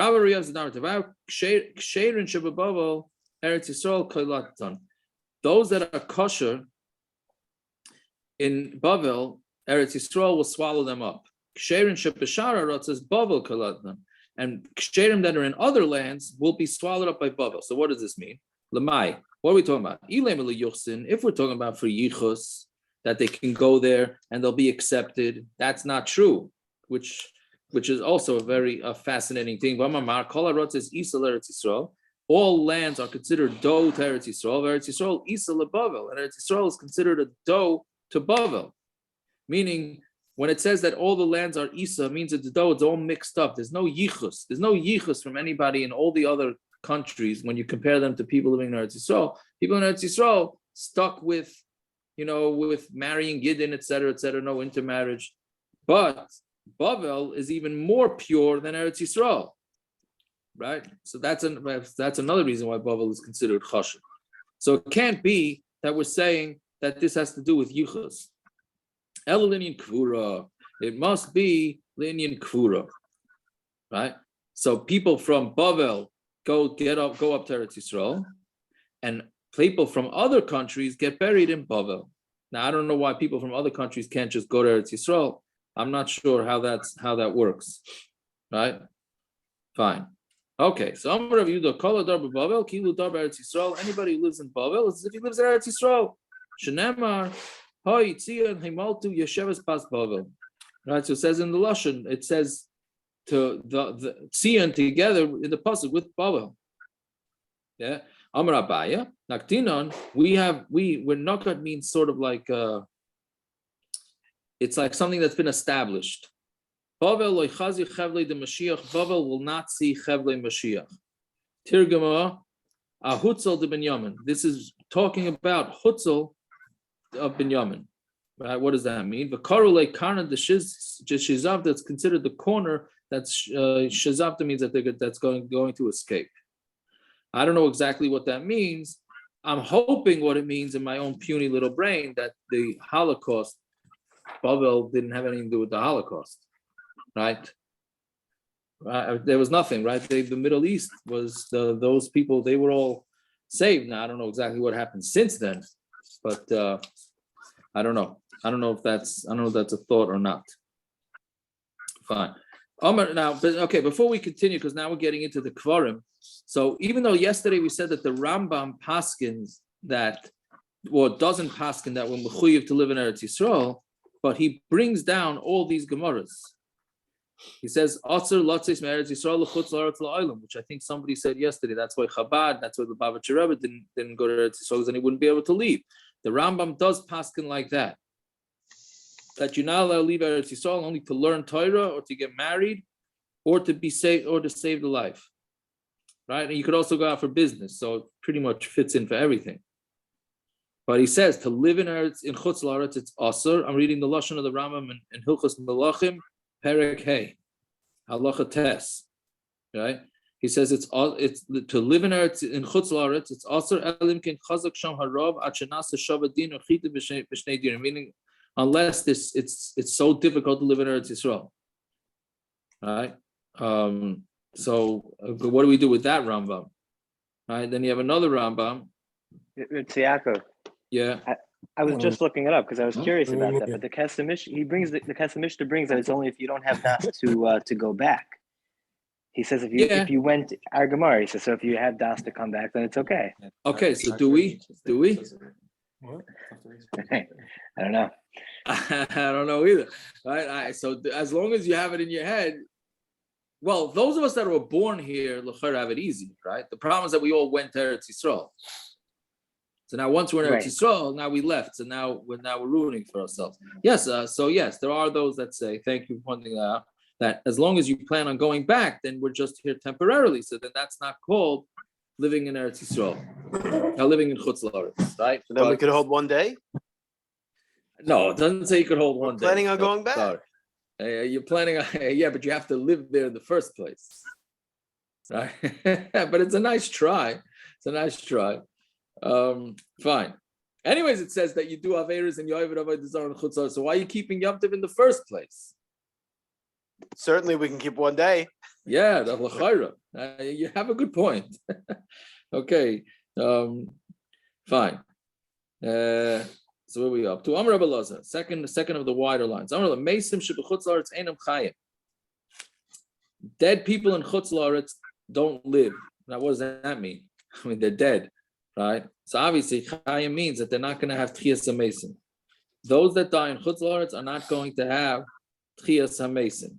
S1: Those that are kosher in Bavel, Eretz Yisrael will swallow them up. And ksherim that are in other lands will be swallowed up by Bavel. So what does this mean? Lamai. What are we talking about? If we're talking about for yichus, that they can go there and they'll be accepted, that's not true. Which is also a very fascinating thing. All lands are considered dough to Eretz Yisrael. Eretz Yisrael isa leBavel, and Eretz Yisrael is considered a dough to Bavel, meaning. When it says that all the lands are Isa, it means that the dough is all mixed up. There's no yichus. There's no yichus from anybody in all the other countries when you compare them to people living in Eretz Yisrael. People in Eretz Yisrael stuck with, with marrying yidden, etc., no intermarriage. But Bavel is even more pure than Eretz Yisrael, right? So that's another reason why Bavel is considered chashuv. So it can't be that we're saying that this has to do with yichus. It must be linyan kvura, right? So people from Bavel go up to Eretz Yisrael, and people from other countries get buried in Bavel. Now I don't know why people from other countries can't just go to Eretz Yisrael. I'm not sure how that works, right? Fine. Okay, so I'm Rav Yehuda Kol Adar Bavel Kilu Dar Eretz Yisrael. Anybody who lives in Bavel is as if he lives in Eretz Yisrael. Shenemar. Right, so it says in the Lashon, it says to the Tzion together in the pasuk with Bavel. Yeah, Amar Abaya, Naktinon. We're nakat means sort of like it's like something that's been established. Bavel loichazi chevlei de Moshiach. Bavel will not see chevlei Moshiach. Tirgama ahutzel de Binyamin. This is talking about hutzel of Binyamin. Right? What does that mean? The korule karna the shizavta, that's considered the corner. That's shizavta means that that's going to escape. I don't know exactly what that means. I'm hoping what it means in my own puny little brain that the Holocaust, Bavel didn't have anything to do with the Holocaust, right? There was nothing, right? The Middle East was those people. They were all saved. Now I don't know exactly what happened since then. But I don't know. I don't know if that's a thought or not. Fine. Now, okay. Before we continue, because now we're getting into the kvarim. So even though yesterday we said that the Rambam paskins that, doesn't paskin that we're mechuyev to live in Eretz Yisrael, but he brings down all these gemaras. He says, which I think somebody said yesterday. That's why Chabad, that's why the Bavel Rebbe didn't go to Eretz Yisrael, and he wouldn't be able to leave. The Rambam does paskin like that. that you're not allowed to leave Eretz Yisrael only to learn Torah or to get married or to be saved or to save the life. Right? And you could also go out for business, so it pretty much fits in for everything. But he says to live in Chutz La'aretz, it's asur. I'm reading the lashon of the Rambam in Hilchos Melachim, Perek Hey, Halacha Tes. Right? He says it's to live in Chutz La'aretz, it's asur elim ken chazak sham harav at shenasa shavadin or chita b'shnei din. Meaning, unless it's so difficult to live in Eretz Yisrael. Right? So what do we do with that Rambam? Right? Then you have another Rambam.
S10: It's Yaakov.
S1: Yeah.
S10: I was just looking it up because I was curious about that. But the Kesemish, he brings the Kesemish brings that it's only if you don't have das to go back. He says if you went Argamar, he says so if you have das to come back, then it's okay.
S1: Okay, so do we?
S10: I don't know.
S1: I don't know either. Right? So as long as you have it in your head, well, those of us that were born here, l'chayr, have it easy, right? The problem is that we all went to Eretz Yisrael. So now once we're in Eretz Yisrael, now we left. So now we're ruining for ourselves. Yes. So yes, there are those that say, thank you for pointing that out, that as long as you plan on going back, then we're just here temporarily. So then that's not called living in Eretz Yisrael. Now living in Chutz La'aretz, right?
S11: So then we could hold one day?
S1: No, it doesn't say you could hold one day.
S11: Planning on going back?
S1: Sorry. You're planning on, but you have to live there in the first place. Right? But it's a nice try. Fine. Anyways, it says that you do aveiros and yoivet aveiros and chutzah. So why are you keeping Yom Tov in the first place?
S11: Certainly, we can keep one day.
S1: Yeah, the l'chayra. You have a good point. Okay, fine. So where are we up to? Amar Rabba Lazar, second of the wider lines. Amar Rabba Meisim shebechutz la'aretz einam chayim. Dead people in Chutz La'aretz don't live. Now, what does that mean? I mean, they're dead, right? So obviously, chayim means that they're not going to have tchias hamesim. Those that die in Chutz La'aretz are not going to have tchias hamesim.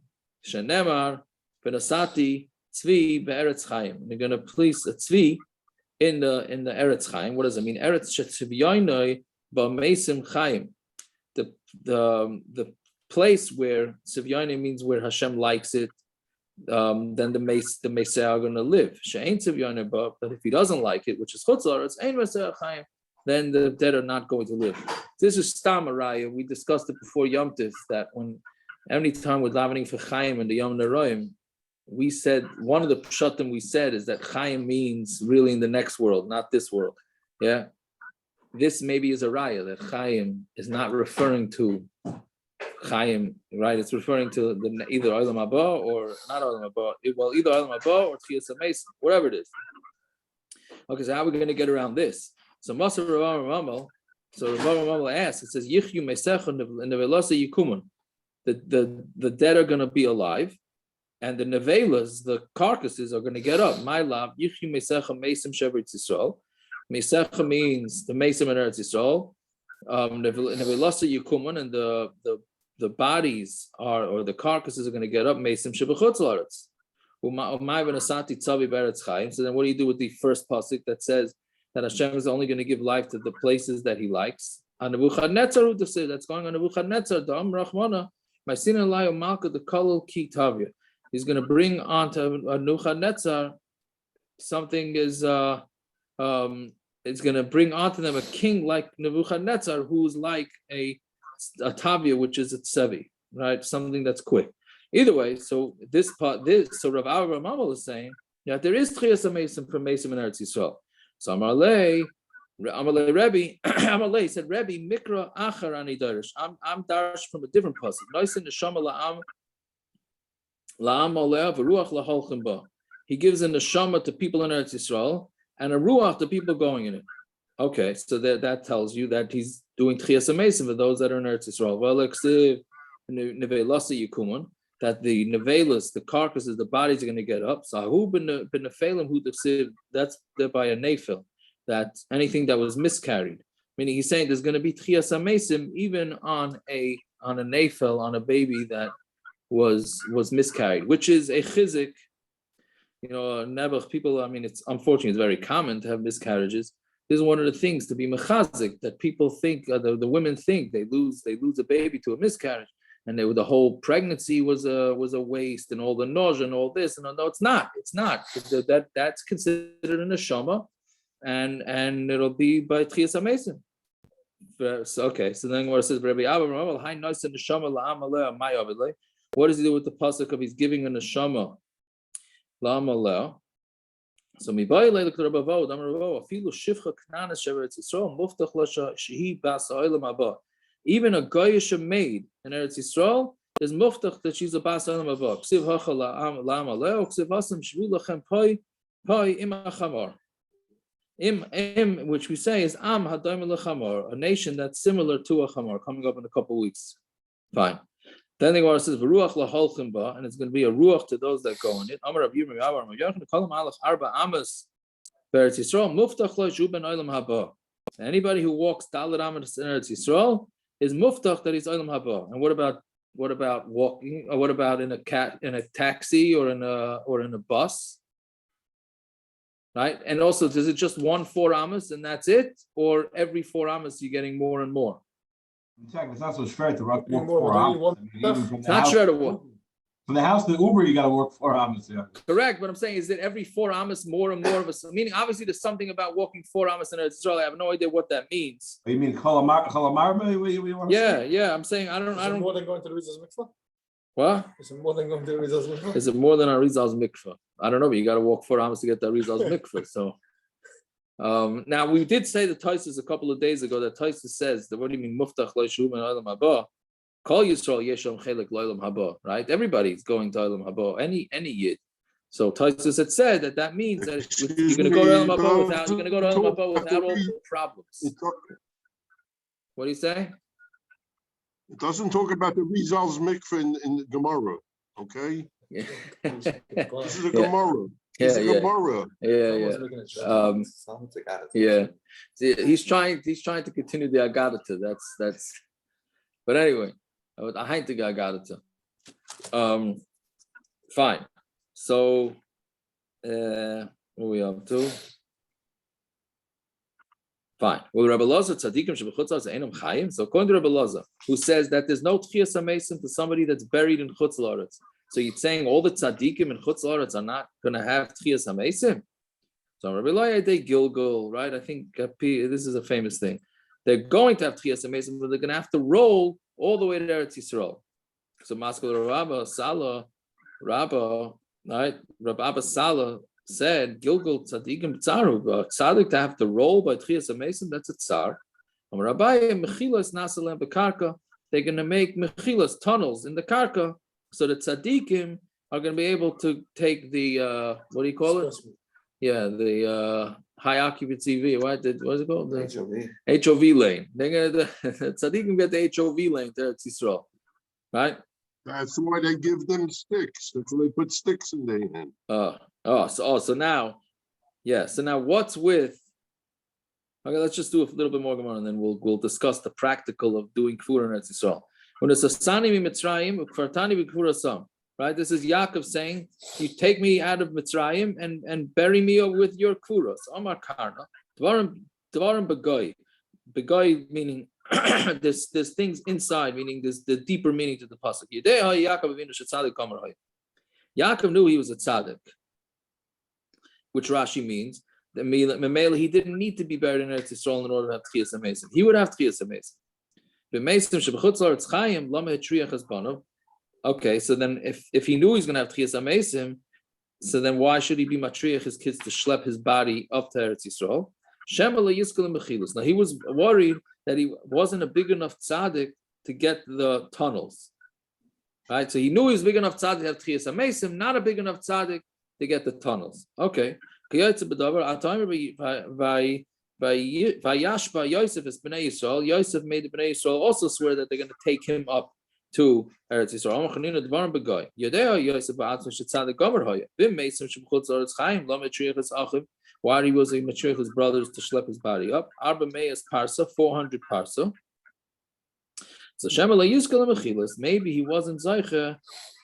S1: Shenemar benasati tzvi be'eretz chayim. They're going to place a tzvi in the eretz chayim. What does it mean? Eretz shetzivyoinoi ba'mesim chayim. The place where tzivyoinoi means where Hashem likes it. Then the Messiah are going to live. But if he doesn't like it, which is Chutz La'aretz, Ein Messiah Chaim, then the dead are not going to live. This is Stam Araya. We discussed it before Yom Tif, that when any time we're davening for Chaim and the Yom Neroim, we said, one of the pshatim we said is that Chaim means really in the next world, not this world. Yeah? This maybe is a raya, that Chaim is not referring to Chaim, right? It's referring to the either Olam Haba or not Olam Haba. Well, either Olam Haba or Tchias HaMesim, whatever it is. Okay, so how are we going to get around this? So Rabbah Ramal asks, it says, Yichyu Mesecha Nevelasa Yikumun. The dead are going to be alive, and the nevelas, the carcasses, are going to get up. My love, Yichyu Mesecha Mesim Shevetz Yisrael. Mesecha means the Mesim in Eretz Yisrael. Nevelasa Yikumun, and the bodies are, or the carcasses are going to get up. Mesim Shebechutz La'aretz. So then what do you do with the first pasuk that says that Hashem is only going to give life to the places that he likes? On Nebuchadnezzar, that's going on Nebuchadnezzar, Dam Rachmana, Ma'asina Layo Malka, the Kolol Ki Tavya. He's going to bring onto Nebuchadnezzar something is it's going to bring onto them a king like Nebuchadnezzar, who's like a tavia, which is a tsevi, right? Something that's quick. Either way, so Rav Mamal is saying that there is tchias hamesim from Mesim in Eretz Yisrael. So Amalei Rebbe said, Rebbe Mikra Achar Ani Darish. I'm darish from a different pasuk. Noisin neshama la'am oleh v'ruach laholchim ba. He gives a neshama to people in Eretz Yisrael and a ruach to people going in it. Okay, so that tells you that he's doing tchias hamesim for those that are in Eretz Yisrael. Well, eksiv nevelasa yikumun, that the nevelas, the carcasses, the bodies are going to get up. Sahu b'nefelim hu tefsiv, that's by a nefil, that anything that was miscarried. Meaning he's saying there's going to be tchias hamesim even on a nefil, on a baby that was miscarried, which is a chizik. You know, Nebuch people, I mean, it's unfortunately, it's very common to have miscarriages, This is one of the things to be mechazik that people think, the women think they lose a baby to a miscarriage, and the whole pregnancy was a waste, and all the nausea and all this, and no, it's not. That's considered a neshama, and it'll be by Tchias HaMesim. Okay, so then what it says, Rabbi Abba, what does he do with the pasuk of he's giving a neshama la'amaleh? So even a goyish maid in Eretz Yisrael is muftach that she's a bas olam haba. Ksiv hacha la'amaleh, ksiv hasam shvu lachem poi im achamor. Im, which we say is am hadayim lechamor, a nation that's similar to a chamor, coming up in a couple of weeks. Fine. Then the Gemara says v'ruach laholchim ba, and it's going to be a ruach to those that go in it. Amar Rav Yirmiyah Amar Yochanan kolam alach arba Amos Eretz Yisrael muftach lo shu ben olam haba. Anybody who walks dalet amos in Eretz Yisrael is muftach that he's olam haba. And what about walking? Or what about in a taxi or in a bus? Right, and also, is it just 1 4 amos and that's it, or every 4 amos you're getting more and more?
S3: It's not so fair to walk 4 amos.
S1: It's not sure to walk.
S3: From the house to Uber, you got to work 4 amos. Yeah.
S1: Correct, but I'm saying is that every 4 amos more and more of a meaning. Obviously, there's something about walking 4 amos in Israel. I have no idea what that means.
S3: You mean chalamar?
S1: Yeah. I'm saying I don't.
S9: More than going to the Rizal's mikvah?
S1: What?
S9: Is it more than going to the Rizal's mikvah?
S1: Is it more than a Rizal's mikvah? I don't know, but you got to walk 4 amos to get that Rizal's mikvah. So, now we did say the Taisus a couple of days ago that Taisus says that what do you mean muftach lo yishu ben olam haba? Call Yisrael yeshom chelik lo olam haba, right? Everybody's going to olam haba. Any yid. So Taisus had said that means that you're going to go to olam haba without all the problems. What do you say?
S4: It doesn't talk about the Rizal's mikveh in the Gemara, okay?
S1: Yeah.
S4: This is a Gemara. Gemara.
S1: Yeah. See, he's trying to continue the Agadata. That's. But anyway, I hate the Agadata. Fine. So, what are we up to? Fine. Well, Rabbi Loza, Tzadikim shebechutz einam chayim. So according to Rabbi Loza, who says that there's no tchias hamesim to somebody that's buried in chutz la'aretz. So you're saying all the tzadikim in chutz la'aretz are not going to have tchias hamesim? So Rabbi Loya they Gilgul, right? I think this is a famous thing. They're going to have tchias hamesim, but they're going to have to roll all the way to Eretz Yisrael. So Maskal Rabbah Salah, Rabbah, right? Rabbi Abba Salah said Gilgul Tzadikim Tzaru, but Tzadik to have to roll by Tchias HaMesim, that's a Tzar. They're going to make Mechilas tunnels in the Karka, so the Tzadikim are going to be able to take the what do you call it? Yeah, the high occupancy what is it called? The HOV lane. They're going to the Tzadikim get the HOV lane to Eretz Yisrael, right?
S4: That's why they give them sticks. That's why they put sticks in their hand.
S1: So now what's with? Okay, let's just do a little bit more Gemara, and then we'll discuss the practical of doing kfura in Eretz Yisrael. When it's a sani mitzrayim, kfartani b'kfura, right? This is Yaakov saying, "You take me out of Mitzrayim and bury me with your kfura." So Amar Karna, dvarim begoy, begoy meaning there's things inside, meaning there's the deeper meaning to the pasuk. Yaakov knew he was a tzaddik, which Rashi means that Memela he didn't need to be buried in Eretz Yisrael in order to have tchias hamesim. He would have tchias hamesim. Okay, so then if he knew he's going to have tchias hamesim, so then why should he be matriach his kids to schlep his body up to Eretz Yisrael? Now he was worried that he wasn't a big enough tzaddik to get the tunnels, right? So he knew he was big enough tzaddik to have tchias hamesim, not a big enough tzaddik to get the tunnels. Okay. Yosef made the Bnei Yisrael also swear that they're going to take him up to Eretz Yisrael. Why he was matriach his brothers to schlep his body up? 400 parsa. So Shemala Yizkal Mechilas, maybe he wasn't Zaycha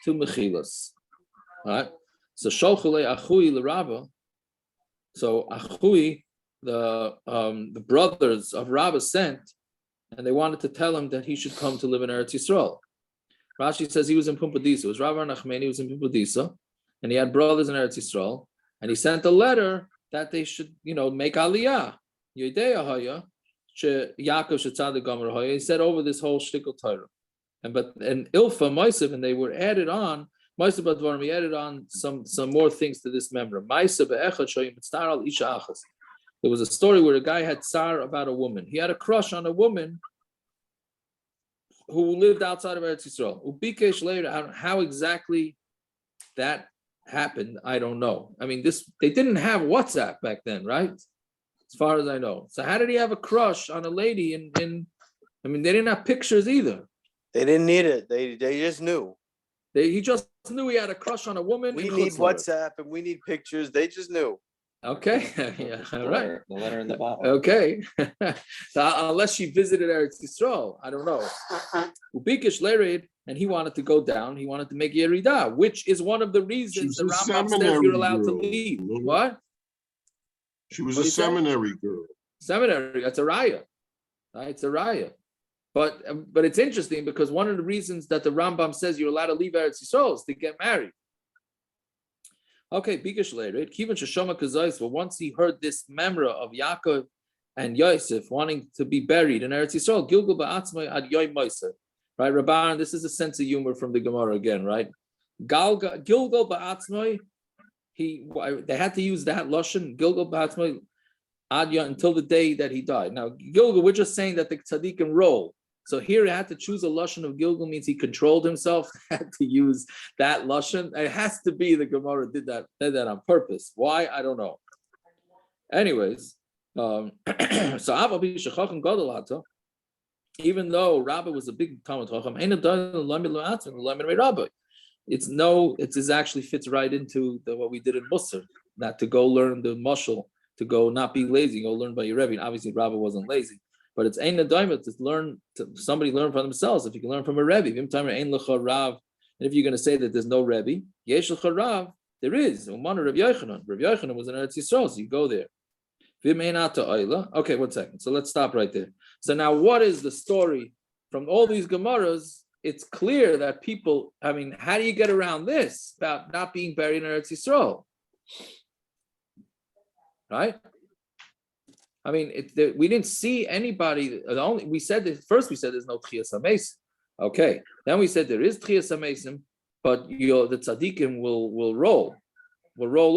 S1: to Mechilas. All right. So Sholchule Achui Rabbah. So Achui the brothers of Rabbah sent, and they wanted to tell him that he should come to live in Eretz Yisrael. Rashi says he was in pumpbidisa. It was Rabbah Nachmani, he was in pumpbidisa, and he had brothers in Eretz Yisrael, and he sent a letter that they should, make aliyah. Yaakov Tzadikim Gomer. He said over this whole shtickle Torah, and Ilfa Moshiach, and they were added on. Moshiach Badvarim, he added on some more things to this member. There was a story where a guy had tsar about a woman. He had a crush on a woman who lived outside of Eretz Yisrael. Ubikesh later, how exactly that happened, I don't know. I mean, they didn't have WhatsApp back then, right? As far as I know. So how did he have a crush on a lady in I mean, they didn't have pictures either.
S11: They didn't need it. They just knew.
S1: He just knew he had a crush on a woman.
S11: We need WhatsApp and we need pictures. They just knew.
S1: Okay, yeah, all right.
S10: The letter in the bottle.
S1: Okay, so unless she visited Eretz Yisrael, I don't know. Ubikish Lerid, and he wanted to go down. He wanted to make Yerida, which is one of the reasons the Rambam says you're allowed to leave. What?
S4: She was a seminary girl.
S1: Seminary. That's a raya. Right? It's a raya. But it's interesting because one of the reasons that the Rambam says you're allowed to leave Eretz Yisrael is to get married. Okay, Bikish Lerid, Kivin Shashoma Kazais, well, once he heard this memory of Yaakov and Yosef wanting to be buried in Eretz Yisrael, Gilgal Ba'atzmai ad Yoy Moiseh. Right, Rabbah, this is a sense of humor from the Gemara again, right? Gilgal Ba'atzmai, they had to use that lashon, Gilgal Ba'atzmai ad Yoy, until the day that he died. Now, Gilgal, we're just saying that the Tzadikim roll. So here he had to choose a lashon of Gilgal, means he controlled himself, had to use that lashon. It has to be the Gemara did that on purpose. Why? I don't know. Anyways, so even though Rabbah was a big Talmud Chacham, it actually fits right into what we did in Musar, not to go learn the mashal, to go not be lazy, go learn by your Rebbe. Obviously, Rabbah wasn't lazy. But it's ain't a diamond to somebody learn for themselves. If you can learn from a Rebbe, and if you're going to say that there's no Rebbe, yesh lecha Rav, there is. Umana Rav Yochanan. Rav Yochanan was in Eretz Yisrael, so you go there. Okay, 1 second. So let's stop right there. So now, what is the story from all these Gemaras? It's clear that people. I mean, how do you get around this about not being buried in Eretz Yisrael? Right? I mean, we didn't see anybody. We said there's no Tchias HaMesim. Okay. Then we said there is Tchias HaMesim, but the Tzadikim will roll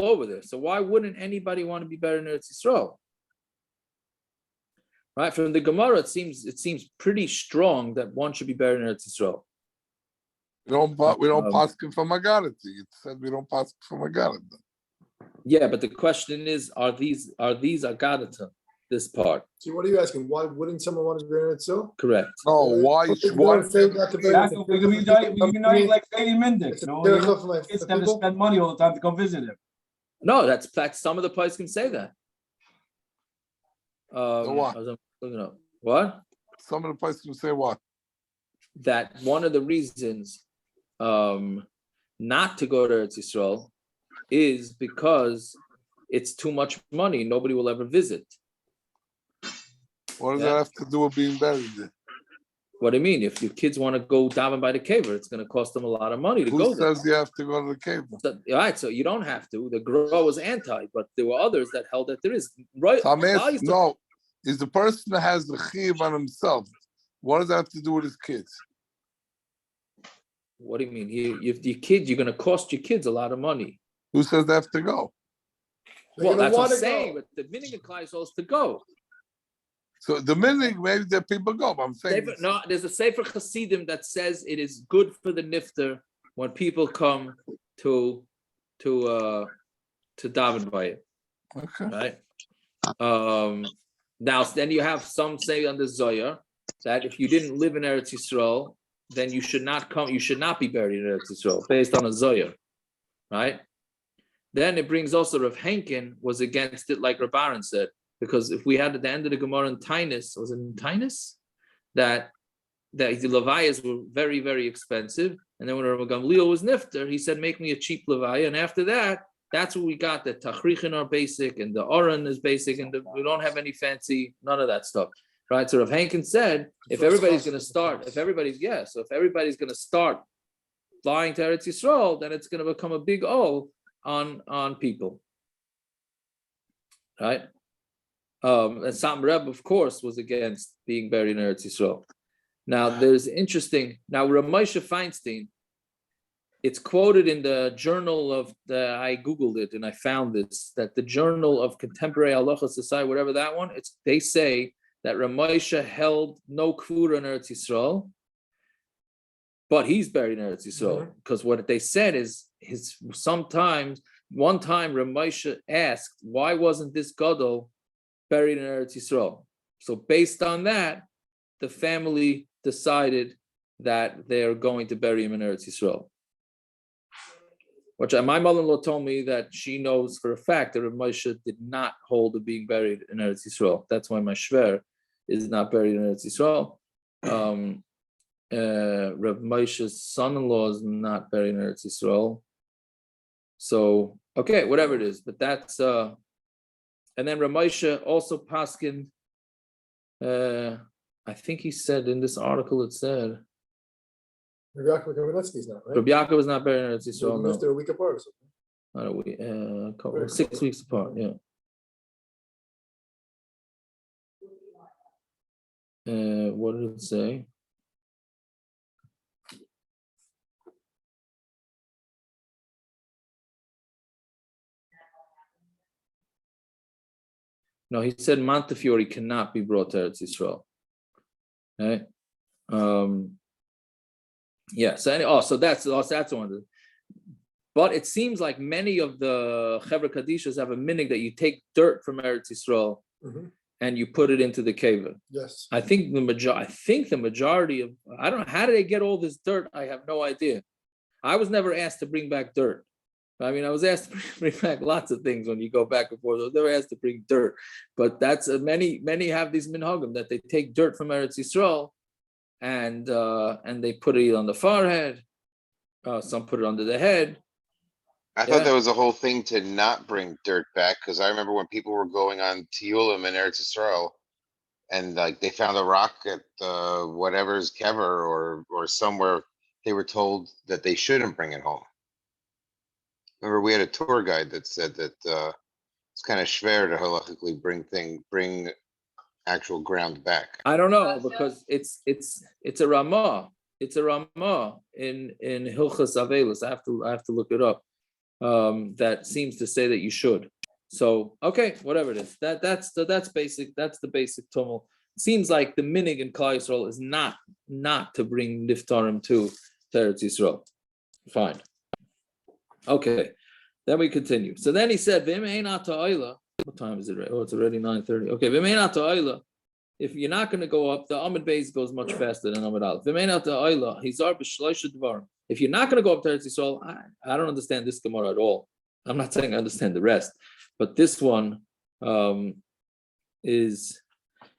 S1: over there. So why wouldn't anybody want to be buried in Eretz Yisrael? Right? From the Gemara, it seems pretty strong that one should be buried in Eretz Yisrael.
S5: We don't paskin from Agarati. It said we don't paskin from Agarati.
S1: Yeah, but the question is, are these Agarata? This part.
S9: So what are you asking? Why wouldn't someone want to be in Eretz Yisrael?
S1: Correct.
S5: No, why?
S9: We can
S3: unite like Lady Mendes. It's never spend money all the time to come visit him.
S1: No, that's some of the places can say that.
S5: What?
S1: What?
S5: Some of the places can say what?
S1: That one of the reasons not to go to Eretz Yisrael is because it's too much money. Nobody will ever visit.
S5: What does that have to do with being buried there?
S1: What do you mean? If your kids want to go daven by the cave, it's going to cost them a lot of money to go there.
S5: Who says you have to go to the cave?
S1: So, all right, so you don't have to. The Gra was anti, but there were others that held that there is. Right?
S5: No, is the person that has the chiv on himself. What does that have to do with his kids?
S1: What do you mean? If your kids, you're going to cost your kids a lot of money.
S5: Who says they have to go?
S1: Well, that's what I'm saying, but the minhag is supposed to go.
S5: So the minhag, maybe that people go, but I'm saying...
S1: No, there's a Sefer Hasidim that says it is good for the nifter when people come to daven by it.
S5: Okay.
S1: Right? Now, then you have some say on the Zohar that if you didn't live in Eretz Yisrael, then you should not be buried in Eretz Yisrael, based on a Zohar. Right? Then it brings also Rav Henkin was against it, like Rabbah said, because if we had at the end of the Gemara in Tainus, was it in Tainus? That the levayas were very, very expensive. And then when Rav Gamliel was nifter, he said, make me a cheap levaya. And after that, That's what we got. The tachrichin are basic, and the oran is basic, and we don't have any fancy, none of that stuff, right? So Rav Hankin said, if everybody's going to start, so if everybody's going to start flying to Eretz Yisrael, then it's going to become a big O on people, right? And Sam Reb, of course, was against being buried in Eretz Yisrael. Now, there's interesting. Now, Rav Moshe Feinstein, it's quoted in the journal of I Googled it and I found this, that the Journal of Contemporary Halacha Society, whatever that one, they say that Rav Moshe held no kvura in Eretz Yisrael, but he's buried in Eretz Yisrael. Because what they said is, one time Rav Moshe asked, why wasn't this gadol buried in Eretz Yisrael? So based on that, the family decided that they're going to bury him in Eretz Yisrael. Which my mother-in-law told me that she knows for a fact that Rav Moshe did not hold of being buried in Eretz Yisrael. That's why my shver is not buried in Eretz Yisrael. Rav Moshe's son-in-law is not buried in Eretz Yisrael. So, okay, whatever it is. But that's, and then Rav Moshe also paskin, I think he said in this article, it said,
S9: Rabbi Yaakov Kamenetsky's not, right?
S1: Rabbi Yaakov is not buried in Eretz Yisrael.
S9: No. They're a week apart or something.
S1: Not a week, 6 weeks apart, yeah. What did it say? No, he said Montefiore cannot be brought to Eretz Yisrael. Okay. Yeah. So that's one. But it seems like many of the Chevra Kadishas have a minhag that you take dirt from Eretz Yisrael and you put it into the keva.
S9: Yes.
S1: I think the majority of, I don't know, how do they get all this dirt? I have no idea. I was never asked to bring back dirt. I mean, I was asked to bring back lots of things when you go back and forth. I was never asked to bring dirt. But that's many have these minhagim that they take dirt from Eretz Yisrael and they put it on the forehead. Some put it under the head.
S12: I thought that was a whole thing to not bring dirt back, because I remember when people were going on Tiyulim in Eretz Yisrael, and like they found a rock at whatever's kever or somewhere, they were told that they shouldn't bring it home. Remember, we had a tour guide that said that it's kind of schwer to halachically bring actual ground back.
S1: I don't know, because it's a Ramah. It's a Ramah in Hilchas Aveiros. I have to look it up. That seems to say that you should. So okay, whatever it is. That's basic. That's the basic tumult. Seems like the minhag in Klal Yisrael is not to bring niftarim to Eretz Yisrael. Fine. Okay, then we continue. So then he said, what time is it? Oh, it's already 9:30. Okay, if you're not going to go up, the Amud Beis goes much faster than Amud Aleph. If you're not going to go up to Eretz Yisrael, I don't understand this Gemara at all. I'm not saying I understand the rest, but this one is,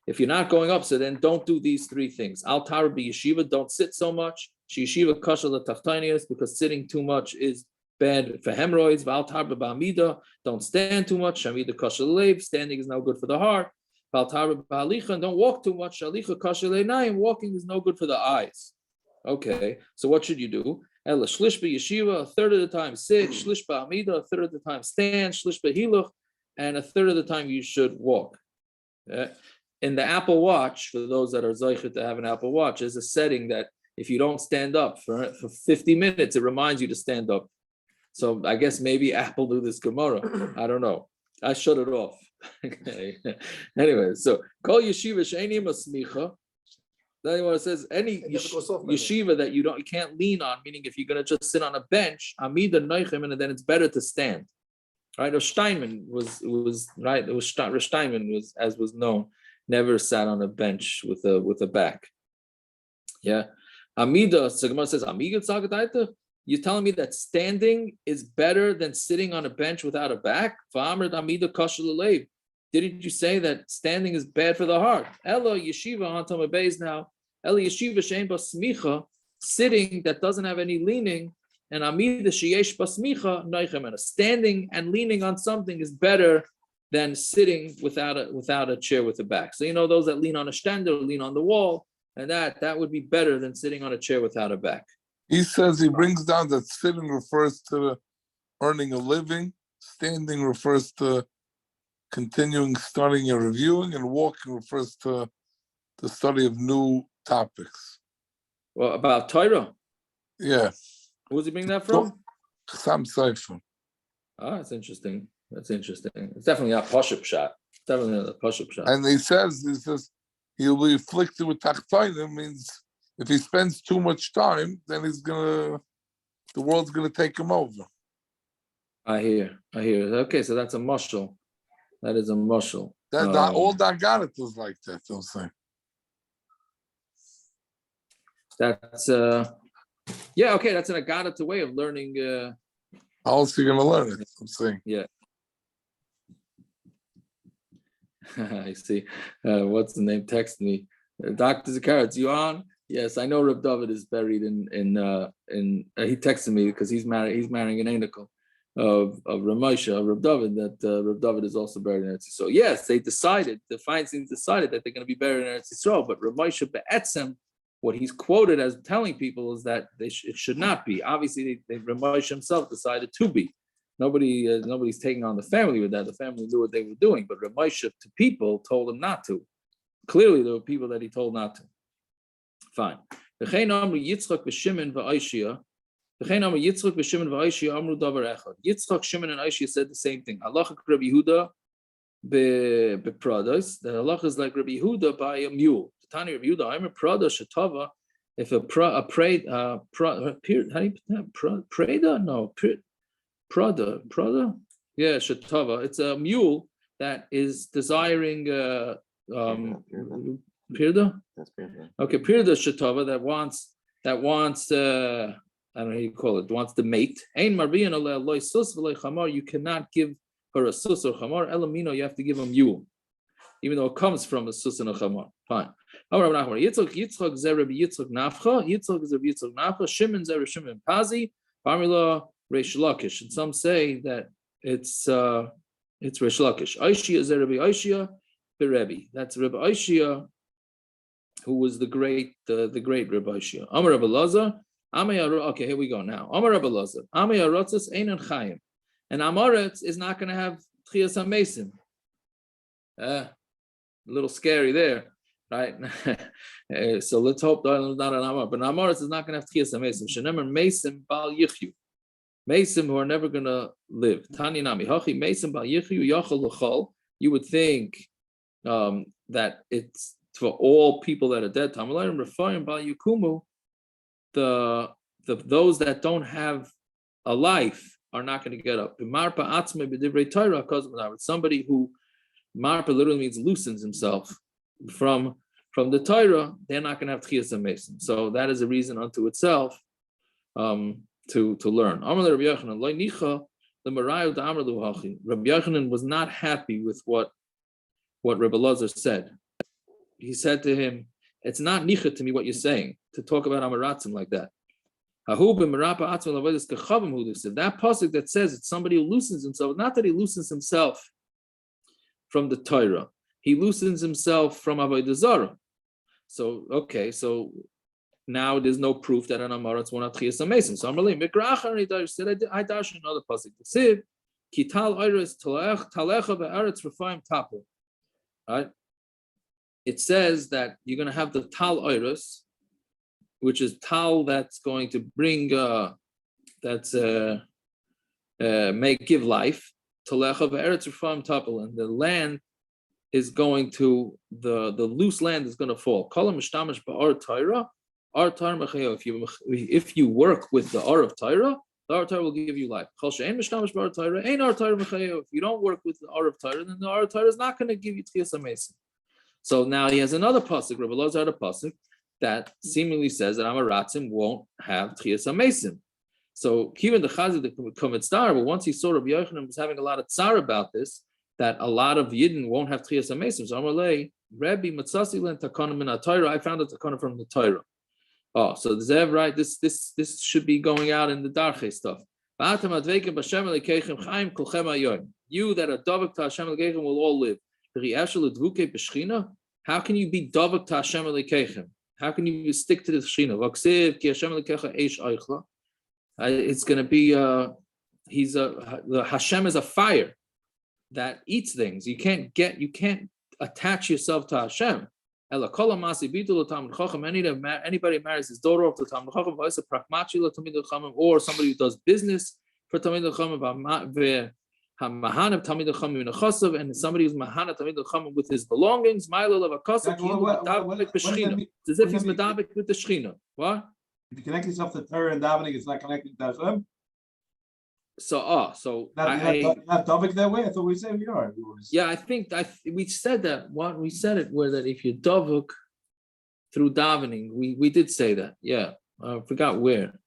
S1: if you're not going up, so then don't do these three things. Al Tara be yeshiva, don't sit so much. Yeshiva kasha l'taftanias, because sitting too much is bad for hemorrhoids. Val Tarba ba'amida, don't stand too much. Shamida kasha l'leiv, standing is no good for the heart. Val Tarba ba'alicha, and don't walk too much. Shalicha kasha l'einayim, walking is no good for the eyes. Okay, so what should you do? Ela shlish yeshiva, a third of the time sit. Shlish ba'amida, a third of the time stand. Shlish hiluch, and a third of the time you should walk. In the Apple Watch, for those that are zeichet to have an Apple Watch, there's a setting that if you don't stand up for 50 minutes, it reminds you to stand up. So I guess maybe Apple do this Gemara. I don't know. I shut it off. Okay. Anyway, so call yeshiva she'eni masmicha. Then what it says, any yeshiva that you can't lean on, meaning if you're going to just sit on a bench, amida noichim, and then it's better to stand. Right? Or Steinman was right. It was Steinman was, as was known, never sat on a bench with a back. Yeah. Amida, so Gemara says, Amida tzagadaita. You're telling me that standing is better than sitting on a bench without a back? Didn't you say that standing is bad for the heart? Ella yeshiva on Tama Beis now. Ella yeshiva shein basmicha, sitting that doesn't have any leaning. and amida sheyesh basmicha noichem, and standing and leaning on something is better than sitting without a chair with a back. So those that lean on a stand or lean on the wall, and that would be better than sitting on a chair without a back.
S5: He says he brings down that sitting refers to the earning a living, standing refers to continuing studying and reviewing, and walking refers to the study of new topics.
S1: Well, about Torah?
S5: Yeah.
S1: Who's he bring that from?
S5: Sam Seifel.
S1: Ah, that's interesting. That's interesting. It's definitely not push-up shot. Definitely not a push-up shot.
S5: And he says he'll be afflicted with tachtonim, means if he spends too much time, then the world's gonna take him over.
S1: I hear. Okay, so that's a mushal. That is a mushal.
S5: All Daganit is like that, I'm saying.
S1: That's okay, that's an Agadata way of learning.
S5: How else are you gonna learn it? I'm saying.
S1: Yeah. I see. What's the name? Text me. Dr. Zakaritz, you on? Yes, I know Reb David is buried in he texted me because he's marrying an anical of Ramosha, Reb David, that Reb David is also buried in Eretz Yisrael. Yes, the Feinstein decided that they're going to be buried in Eretz Yisrael, but Ramosha be'etzem, what he's quoted as telling people is that it should not be. Obviously, Ramosha himself decided to be. Nobody's taking on the family with that. The family knew what they were doing, but Ramosha to people told him not to. Clearly, there were people that he told not to. Fine. Yitzchok, Shimon, and Aishia said the same thing. Halacha Rabbi Yehuda beprados. The halacha is like Rabbi Yehuda by a mule. Tani Rabbi Yehuda, I'm a prada shetava. If prada. Yeah, shetava. It's a mule that is desiring pirda. Okay, pirda shetava that wants I don't know how you call it, wants the mate. You cannot give her a sus or chamar. Elamino, you have to give a mule, even though it comes from a sus and a chamar. Fine. Yitzchok zer Rabbi Yitzchok nafcha. Yitzchok is Rabbi Yitzchok nafcha. Shimon zer Shimon pazi. Parmila Reish Lakish. And some say that it's Reish Lakish. Aishia zer Rabbi Aishia beRebbi. That's Rabbi Aishia, who was the great Rabbi Aishia. Amar Rabbi Lazar. Okay, here we go now. Amar Rabbi Lazar. Amay Arotzes Einan Chayim. And Amoretz is not going to have Tchias HaMesim. A little scary there, right? So let's hope that it's not an Amar. But Amoretz is not going to have Tchias HaMesim. Shenemer Mesim Bal Yichyu. Mesim who are never going to live. Tani Nami Hachi Mesim Bal Yichyu Yachal L'chol. You would think that it's for all people that are dead. Tamalayim Refaim Bal Yukumu. Those that don't have a life are not going to get up. Somebody who marpa literally means loosens himself from the Torah, they're not going to have tchias HaMesim. So that is a reason unto itself to learn. Rabbi Yochanan was not happy with what Rabbi Lazar said. He said to him, it's not nicha to me what you're saying, to talk about Amaratzim like that. That pasuk that says it's somebody who loosens himself, not that he loosens himself from the Torah, he loosens himself from avodah. So now there's no proof that an Amaratz won't have tchias HaMesim. So Amalei Mikrach said I dash another pasuk. Siv Kital Iris Talecha Be'aretz Refaim Tapu. Right? It says that you're going to have the tal iris, which is tal that's going to bring, give life. Talecha ve'eretz refaim tapel, and the land is going to, the loose land is going to fall. Kol mishtamish ba'ar Torah, ar Torah mechayo. If you work with the ar of Torah, the ar of Torah will give you life. Kol she'en mishtamish ba'ar Torah, ein ar Torah mechayo. If you don't work with the ar of Torah, then the ar of Torah is not going to give you tchias HaMesim. So now he has another pasuk, Rabbi Lazar had a pasuk that seemingly says that Amaratzim won't have tchias HaMesim. So even the Chazid the Komet Star, but once he saw Rabbi Yochanan was having a lot of tsar about this, that a lot of yidden won't have tchias HaMesim. So Amalei, Rabbi Matzasi len takana min Torah. I found a takana from the Torah. Oh, so Zev, right? This should be going out in the Darche stuff. You that are Davak to Hashem Elokeichem will all live. How can you be Davak to Hashem Elokeichem? How can you stick to the Shechina? It's going to be the Hashem is a fire that eats things. You can't attach yourself to Hashem. Anybody marries his daughter off to Talmid Chacham, or somebody who does business for Talmid Chacham, and somebody who's Mahana Talmid Chacham with his belongings, it's as if he's medabik with the Shechina. What?
S3: If you connect yourself to Torah and davening, it's not connected to Hashem.
S1: So
S3: you're not davik that way. I thought we said we are.
S1: Yeah, I think we said that. What we said it were that if you davik through davening, we did say that. Yeah, I forgot where.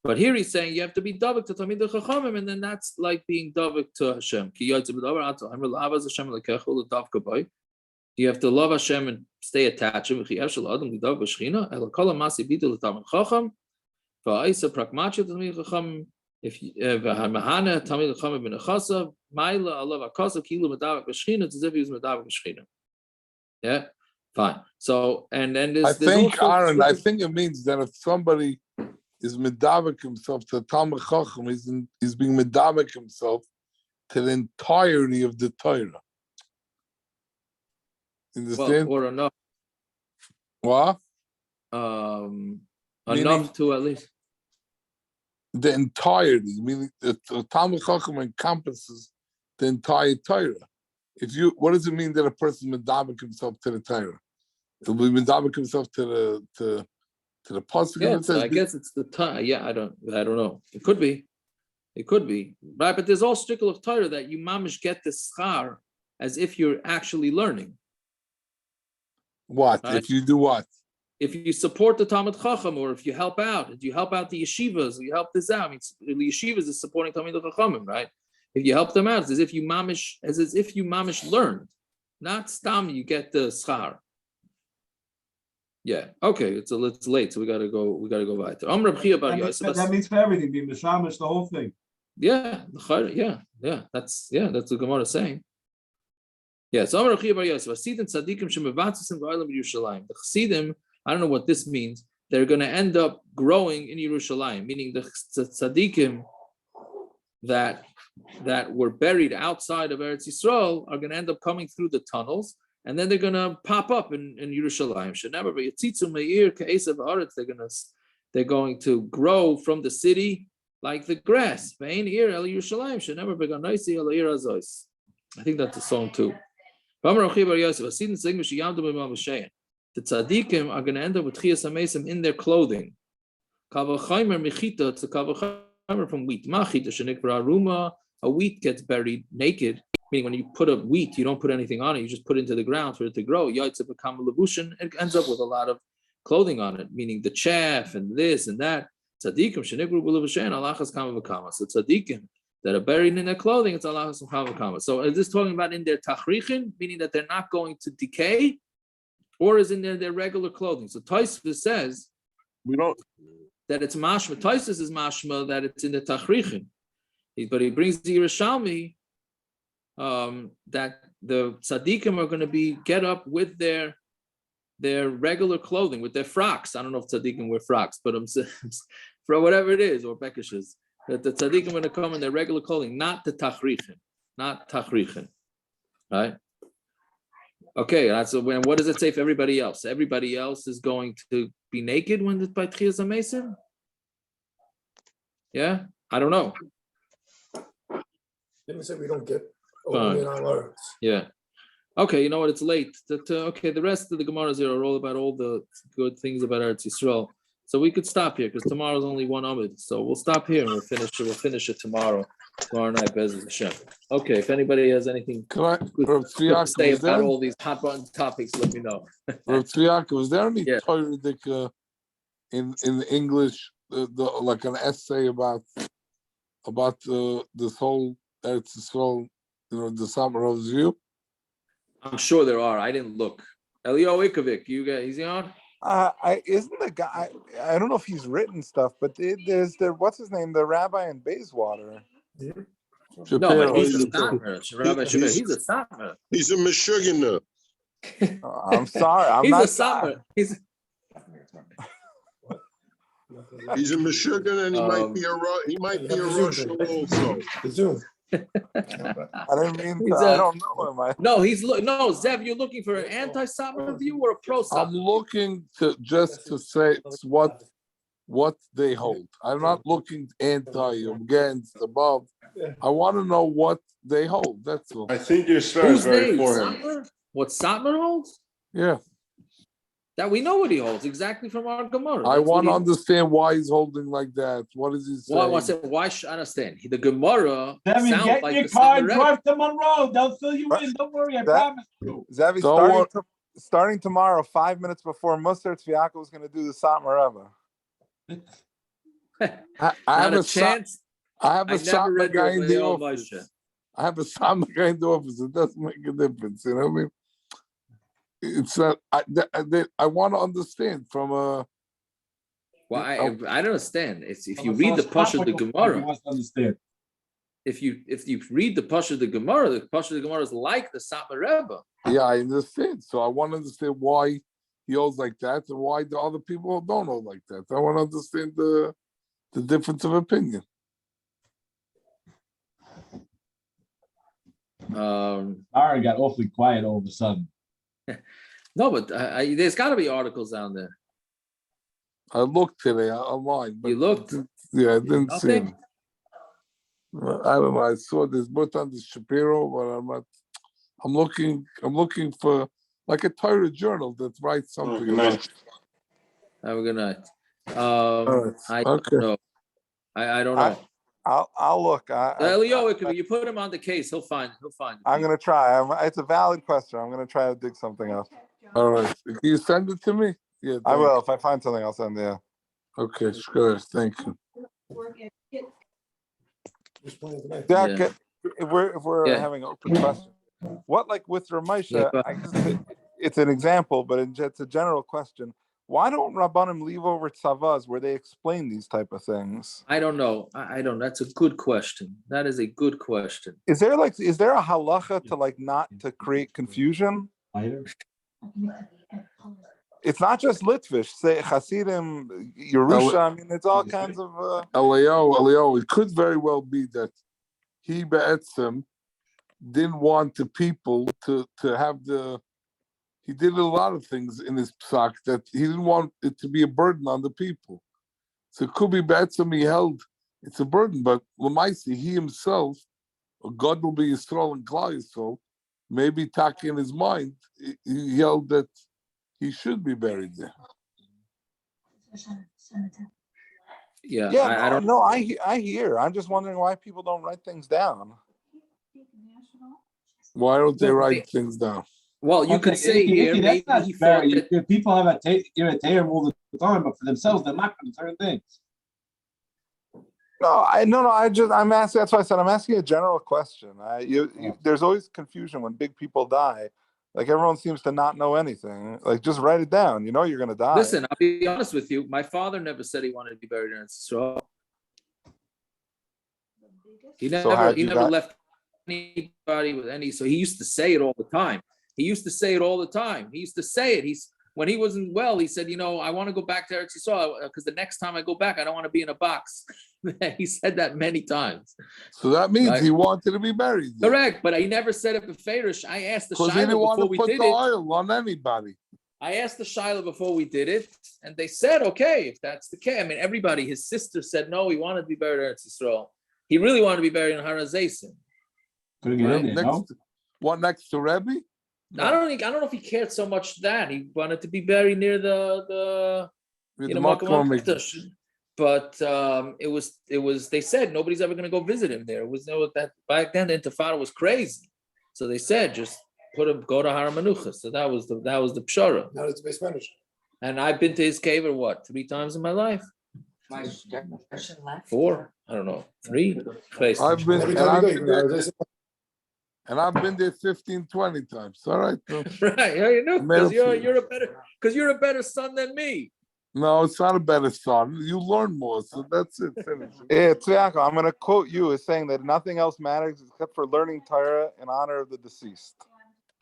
S1: But here he's saying you have to be davik to Talmid Chachamim, and then that's like being davik to Hashem. You have to love Hashem and stay attached. If Mahana Talmid Chacham ben Achasav, Maila Allah Akasav Kilu Medavak B'Shechina, it's as if he was Medavak B'Shechina. Yeah, fine. So and then there's.
S5: I think Aaron. I think it means that if somebody is medavak himself to Talmid Chacham, he's being medavak himself to the entirety of the Torah. Understand?
S1: Or enough.
S5: What?
S1: Enough to at least.
S5: The entirety, meaning the Talmid Chacham encompasses the entire Torah. What does it mean that a person medavik himself to the Torah? He'll be medavik himself to the pasuk.
S1: Yeah, I guess it's the Torah. Yeah, I don't know. It could be, right? But there's all strickle of Torah that you mamish get the schar as if you're actually learning.
S5: What right? If you do what?
S1: If you support the Talmid Chacham, or if you help out, if you help out the yeshivas, you help this out. I mean, the yeshivas is supporting Talmid Chachamim, right? If you help them out, it's as if you mamish learned, not stam. You get the schar. Yeah. Okay. It's late, so we gotta go. Weiter.
S3: That means for everything. Be mishamish the whole thing.
S1: Yeah. That's what the Gemara is saying. Yeah. So Amar Chia Bar Yosef, Hasidim Tzadikim shemevatzisim v'olam b'Yerushalayim. The Hasidim, I don't know what this means. They're going to end up growing in Yerushalayim, meaning the Tzadikim that were buried outside of Eretz Yisrael are going to end up coming through the tunnels, and then they're going to pop up in Yerushalayim. They're going to grow from the city like the grass. I think that's a song too. The tzadikim are going to end up with chiyas hamesim in their clothing. Kavachaymer michita, it's a kavachaymer from wheat. Machita shenikra aruma, a wheat gets buried naked, meaning when you put up wheat, you don't put anything on it, you just put it into the ground for it to grow. Yaitza become levushin, it ends up with a lot of clothing on it, meaning the chaff and this and that. Tzadikim shenikru b'levushin, alachas kama v'kama. So tzadikim that are buried in their clothing, it's alachas kama v'kama. So is this talking about in their tachrichin, meaning that they're not going to decay? Or is in their regular clothing? So Tosfos says
S4: we don't
S1: that it's mashma. Tosfos is mashma that it's in the tachrichin, but he brings the Yerushalmi that the tzadikim are going to get up with their regular clothing, with their frocks. I don't know if tzadikim wear frocks, but I'm saying for whatever it is, or bekishes, that the tzadikim are going to come in their regular clothing, not the tachrichin, right? Okay, so what does it say for everybody else? Everybody else is going to be naked when it's by Tchiyas HaMesim? Yeah, I don't know.
S9: Didn't say we don't get only in our words.
S1: Yeah. Okay, you know what? It's late. Okay, the rest of the Gemaras here are all about all the good things about Eretz Yisrael. So we could stop here because tomorrow's only one Amud. So we'll stop here and we'll finish it tomorrow night, Be'ez Hashem. Okay, if anybody has anything good to say about all these hot button topics, let me know.
S5: Rav Tzvi, was there any Torah in English, like an essay about this whole Eretz Yisrael, the summer view?
S1: I'm sure there are. I didn't look. Elio Ikovic, you guys, is he on?
S2: Isn't the guy? I don't know if he's written stuff, but there's what's his name? The rabbi in Bayswater.
S1: No, but he's a
S4: He's a-
S1: Satmar. Rabbi Shimon, he's a Satmar.
S4: He's a moshiach.
S2: I'm sorry, I'm
S1: He's
S2: not.
S1: a Satmar. He's
S4: a moshiach, and he might be a Russian also.
S2: I didn't mean to. I don't know him.
S1: No, Zev, you're looking for an anti-Satmar view or a pro-Satmar?
S5: I'm looking to say it's what they hold. I'm not looking anti or against above. I want to know what they hold. That's all.
S13: I think your star is very for him.
S1: Satmar? What Satmar holds?
S5: Yeah.
S1: That we know what he holds exactly from our Gemara.
S5: I want to understand why he's holding like that. What is he saying?
S1: Why should I understand? The Gemara
S3: Devin,
S1: sounds
S3: get
S1: like
S3: your
S1: the
S3: car and
S1: Satmar
S3: drive to Monroe. They'll fill you in. Don't worry, I promise you.
S2: Zavi, starting tomorrow, 5 minutes before Musar, Yaakov is going to do the Satmar Rabbah.
S5: I have a chance. I have a Satmar guy in the office. I have a Satmar guy in the office. It doesn't make a difference. You know what I mean? It's not. I want to understand from a.
S1: Well, I don't understand. It's if you read the Pasha of the Gemara. If you read the Pasha of the Gemara is like the Satmar Rebbe.
S5: Yeah, I understand. So I want to understand why he holds like that and why the other people don't hold like that. I want to understand the difference of opinion.
S3: Ari got awfully quiet all of a sudden.
S1: No, but there's got to be articles down there.
S5: I looked today online. But
S1: you looked?
S5: Yeah, I didn't see them. I don't know. I saw this book on the Shapiro, but I'm not. I'm looking for like a Torah journal that writes something.
S1: Have a good night. I don't know. I don't know.
S2: I'll look.
S1: Elio, if you put him on the case, he'll find.
S2: I'm gonna try. It's a valid question. I'm gonna try to dig something up.
S5: All right. Can you send it to me? Yeah.
S2: I will. If I find something, I'll send it. Yeah.
S5: Okay, sure. Thank you.
S2: If we're having an open question, what like with Ramesha, I guess it's an example, but it's a general question. Why don't Rabbanim leave over tzavas where they explain these type of things?
S1: I don't know. I don't. That's a good question. That is a good question.
S2: Is there a halacha to like not to create confusion? It's not just Litvish. Say Hasidim, Yerusha. I mean, it's all kinds of.
S5: Elio. It could very well be that he be'etzem didn't want the people to have the. He did a lot of things in his psak that he didn't want it to be a burden on the people. So it could be be'etzem he held it's a burden, but Lamaisi, he himself, God will be Yisrael and Klal Yisrael, maybe tak in his mind, he held that he should be buried there.
S2: I don't know. I hear. I'm just wondering why people don't write things down.
S5: Why don't they write things down?
S1: Well, you could say here, maybe he thought that
S3: people have a Tatum all the time, but for themselves, they're not going to certain things.
S2: No. I'm asking. That's why I said I'm asking a general question. There's always confusion when big people die. Like everyone seems to not know anything. Like just write it down. You know you're going to die.
S1: Listen, I'll be honest with you. My father never said he wanted to be buried in Israel. He never left anybody with any. So he used to say it all the time. He used to say it. When he wasn't well, he said, I want to go back to Eretz Yisrael because the next time I go back, I don't want to be in a box. He said that many times.
S5: So that means he wanted to be buried.
S1: Correct, but he never said it beferish. I asked the
S5: Shiloh before we did it. Because he didn't want to put the oil on anybody.
S1: I asked the Shiloh before we did it, and they said, okay, if that's the case. I mean, everybody, his sister said, no, he wanted to be buried in Eretz Yisrael. He really wanted to be buried in Har HaZeisim.
S3: Couldn't get in there, no?
S5: What, next to Rebbe?
S1: No. I don't know if he cared so much that he wanted to be buried near the but it was they said nobody's ever going to go visit him there. It was that back then the Intifada was crazy, so they said just go to Har HaMenucha. So that was the pshara.
S9: Now it's based Spanish.
S1: And I've been to his cave 3 times in my life. 4, I don't know, 3.
S5: I've been. And I've been there 15, 20 times. All right. So
S1: Right. Yeah, you know,
S5: Made
S1: because
S5: up
S1: you're a better son than me.
S5: no, it's not a better son. You learn more, so that's it. Finish.
S2: Yeah, Tzadikim, I'm going to quote you as saying that nothing else matters except for learning Torah in honor of the deceased.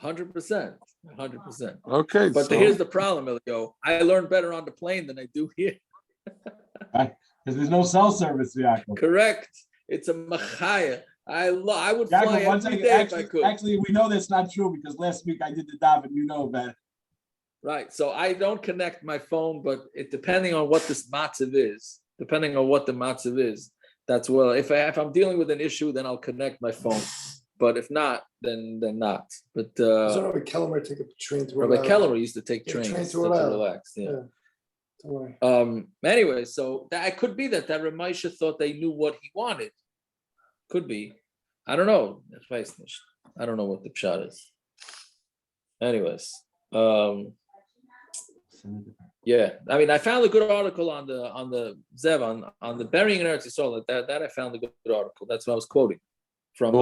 S1: 100%. 100%.
S5: Okay.
S1: But here's the problem, Elio. I learn better on the plane than I do here.
S3: Because there's no cell service, Yaakov.
S1: Correct. It's a machaya. I would
S3: Yaakov,
S1: fly
S3: one
S1: every
S3: second.
S1: day if I could.
S3: Actually, we know that's not true because last week I did the Dav and you know about it.
S1: Right. So I don't connect my phone, but depending on what this matzav is, depending on what the matzav is, that's well. If I'm dealing with an issue, then I'll connect my phone. But if not, then not. But
S9: So Rabbi Kellemer take a train to
S1: Rabbi Kellemer used to take trains
S9: train
S1: to
S9: to
S1: relax. Yeah.
S9: Don't worry.
S1: Anyway, so that could be that Ramesha thought they knew what he wanted. Could be. I don't know. I don't know what the pshat is. Anyways, yeah. I mean, I found a good article on the Zev on the burying in Eretz Yisrael. That I found a good article. That's what I was quoting from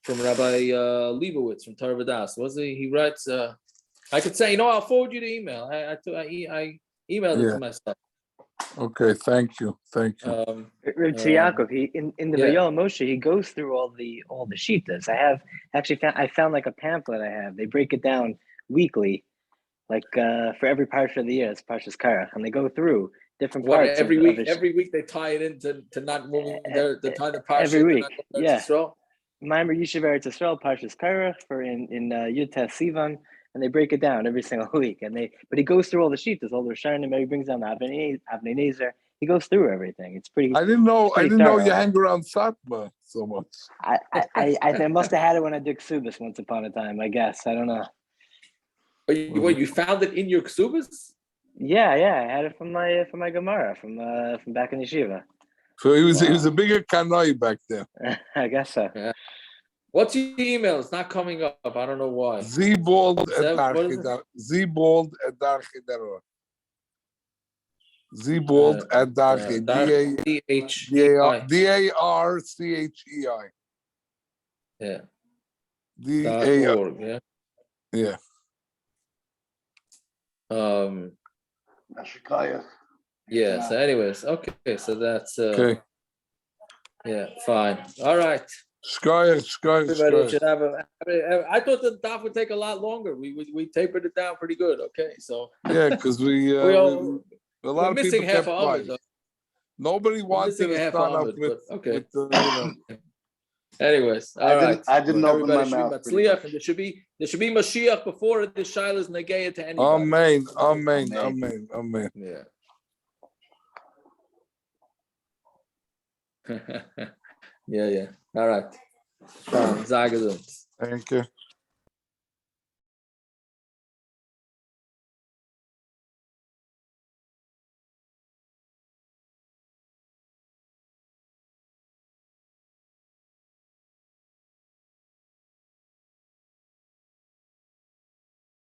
S1: Rabbi Leibowitz from Torah V'das. Was he writes? I could say, I'll forward you the email. I emailed it to myself.
S5: Okay, thank you.
S10: Yaakov, he in the Vayel Moshe, he goes through all the shittas. I found like a pamphlet I have. They break it down weekly, like for every parsha of the year. It's Parshas Karach, and they go through different parts.
S1: Every week they tie it into not moving. They tie the parsha
S10: every week. Yeah.
S1: Yisrael.
S10: Maimer Yishuv Eretz Yisrael, Parshas Karach for in Yud Tes Sivan. And they break it down every single week. But he goes through all the shittas, all the Rishonim. He brings down the Avnei Nezer. He goes through everything. It's pretty.
S5: I didn't know
S10: thorough.
S5: you hang around Satma so much.
S10: I must have had it when I did Keshubos once upon a time. I guess I don't know.
S1: Wait, you found it in your Keshubos?
S10: Yeah, I had it from my Gemara from back in yeshiva.
S5: So he was a bigger kanoi back then.
S10: I guess so.
S1: Yeah. What's your email? It's not coming up. I don't know why.
S5: Zbold at Darchidar. Zbold at Darchidar. Zbold at Darchidar. DARCHEI.
S1: Yeah.
S5: DAR.
S1: Yeah.
S5: Yeah.
S1: Yeah. So, anyways, okay. So that's
S5: okay.
S1: Yeah. Fine. All right.
S5: Everybody
S1: should have I thought the daf would take a lot longer. We tapered it down pretty good. Okay, so
S5: because a lot of people kept quiet. Nobody wanted to start up with.
S1: Okay. Anyways, all right.
S8: I didn't open my mouth.
S1: There should be moshiach before the shiloh is negaya to anybody.
S5: Amen.
S1: Yeah. Yeah. All right. Fine.
S5: Thank you.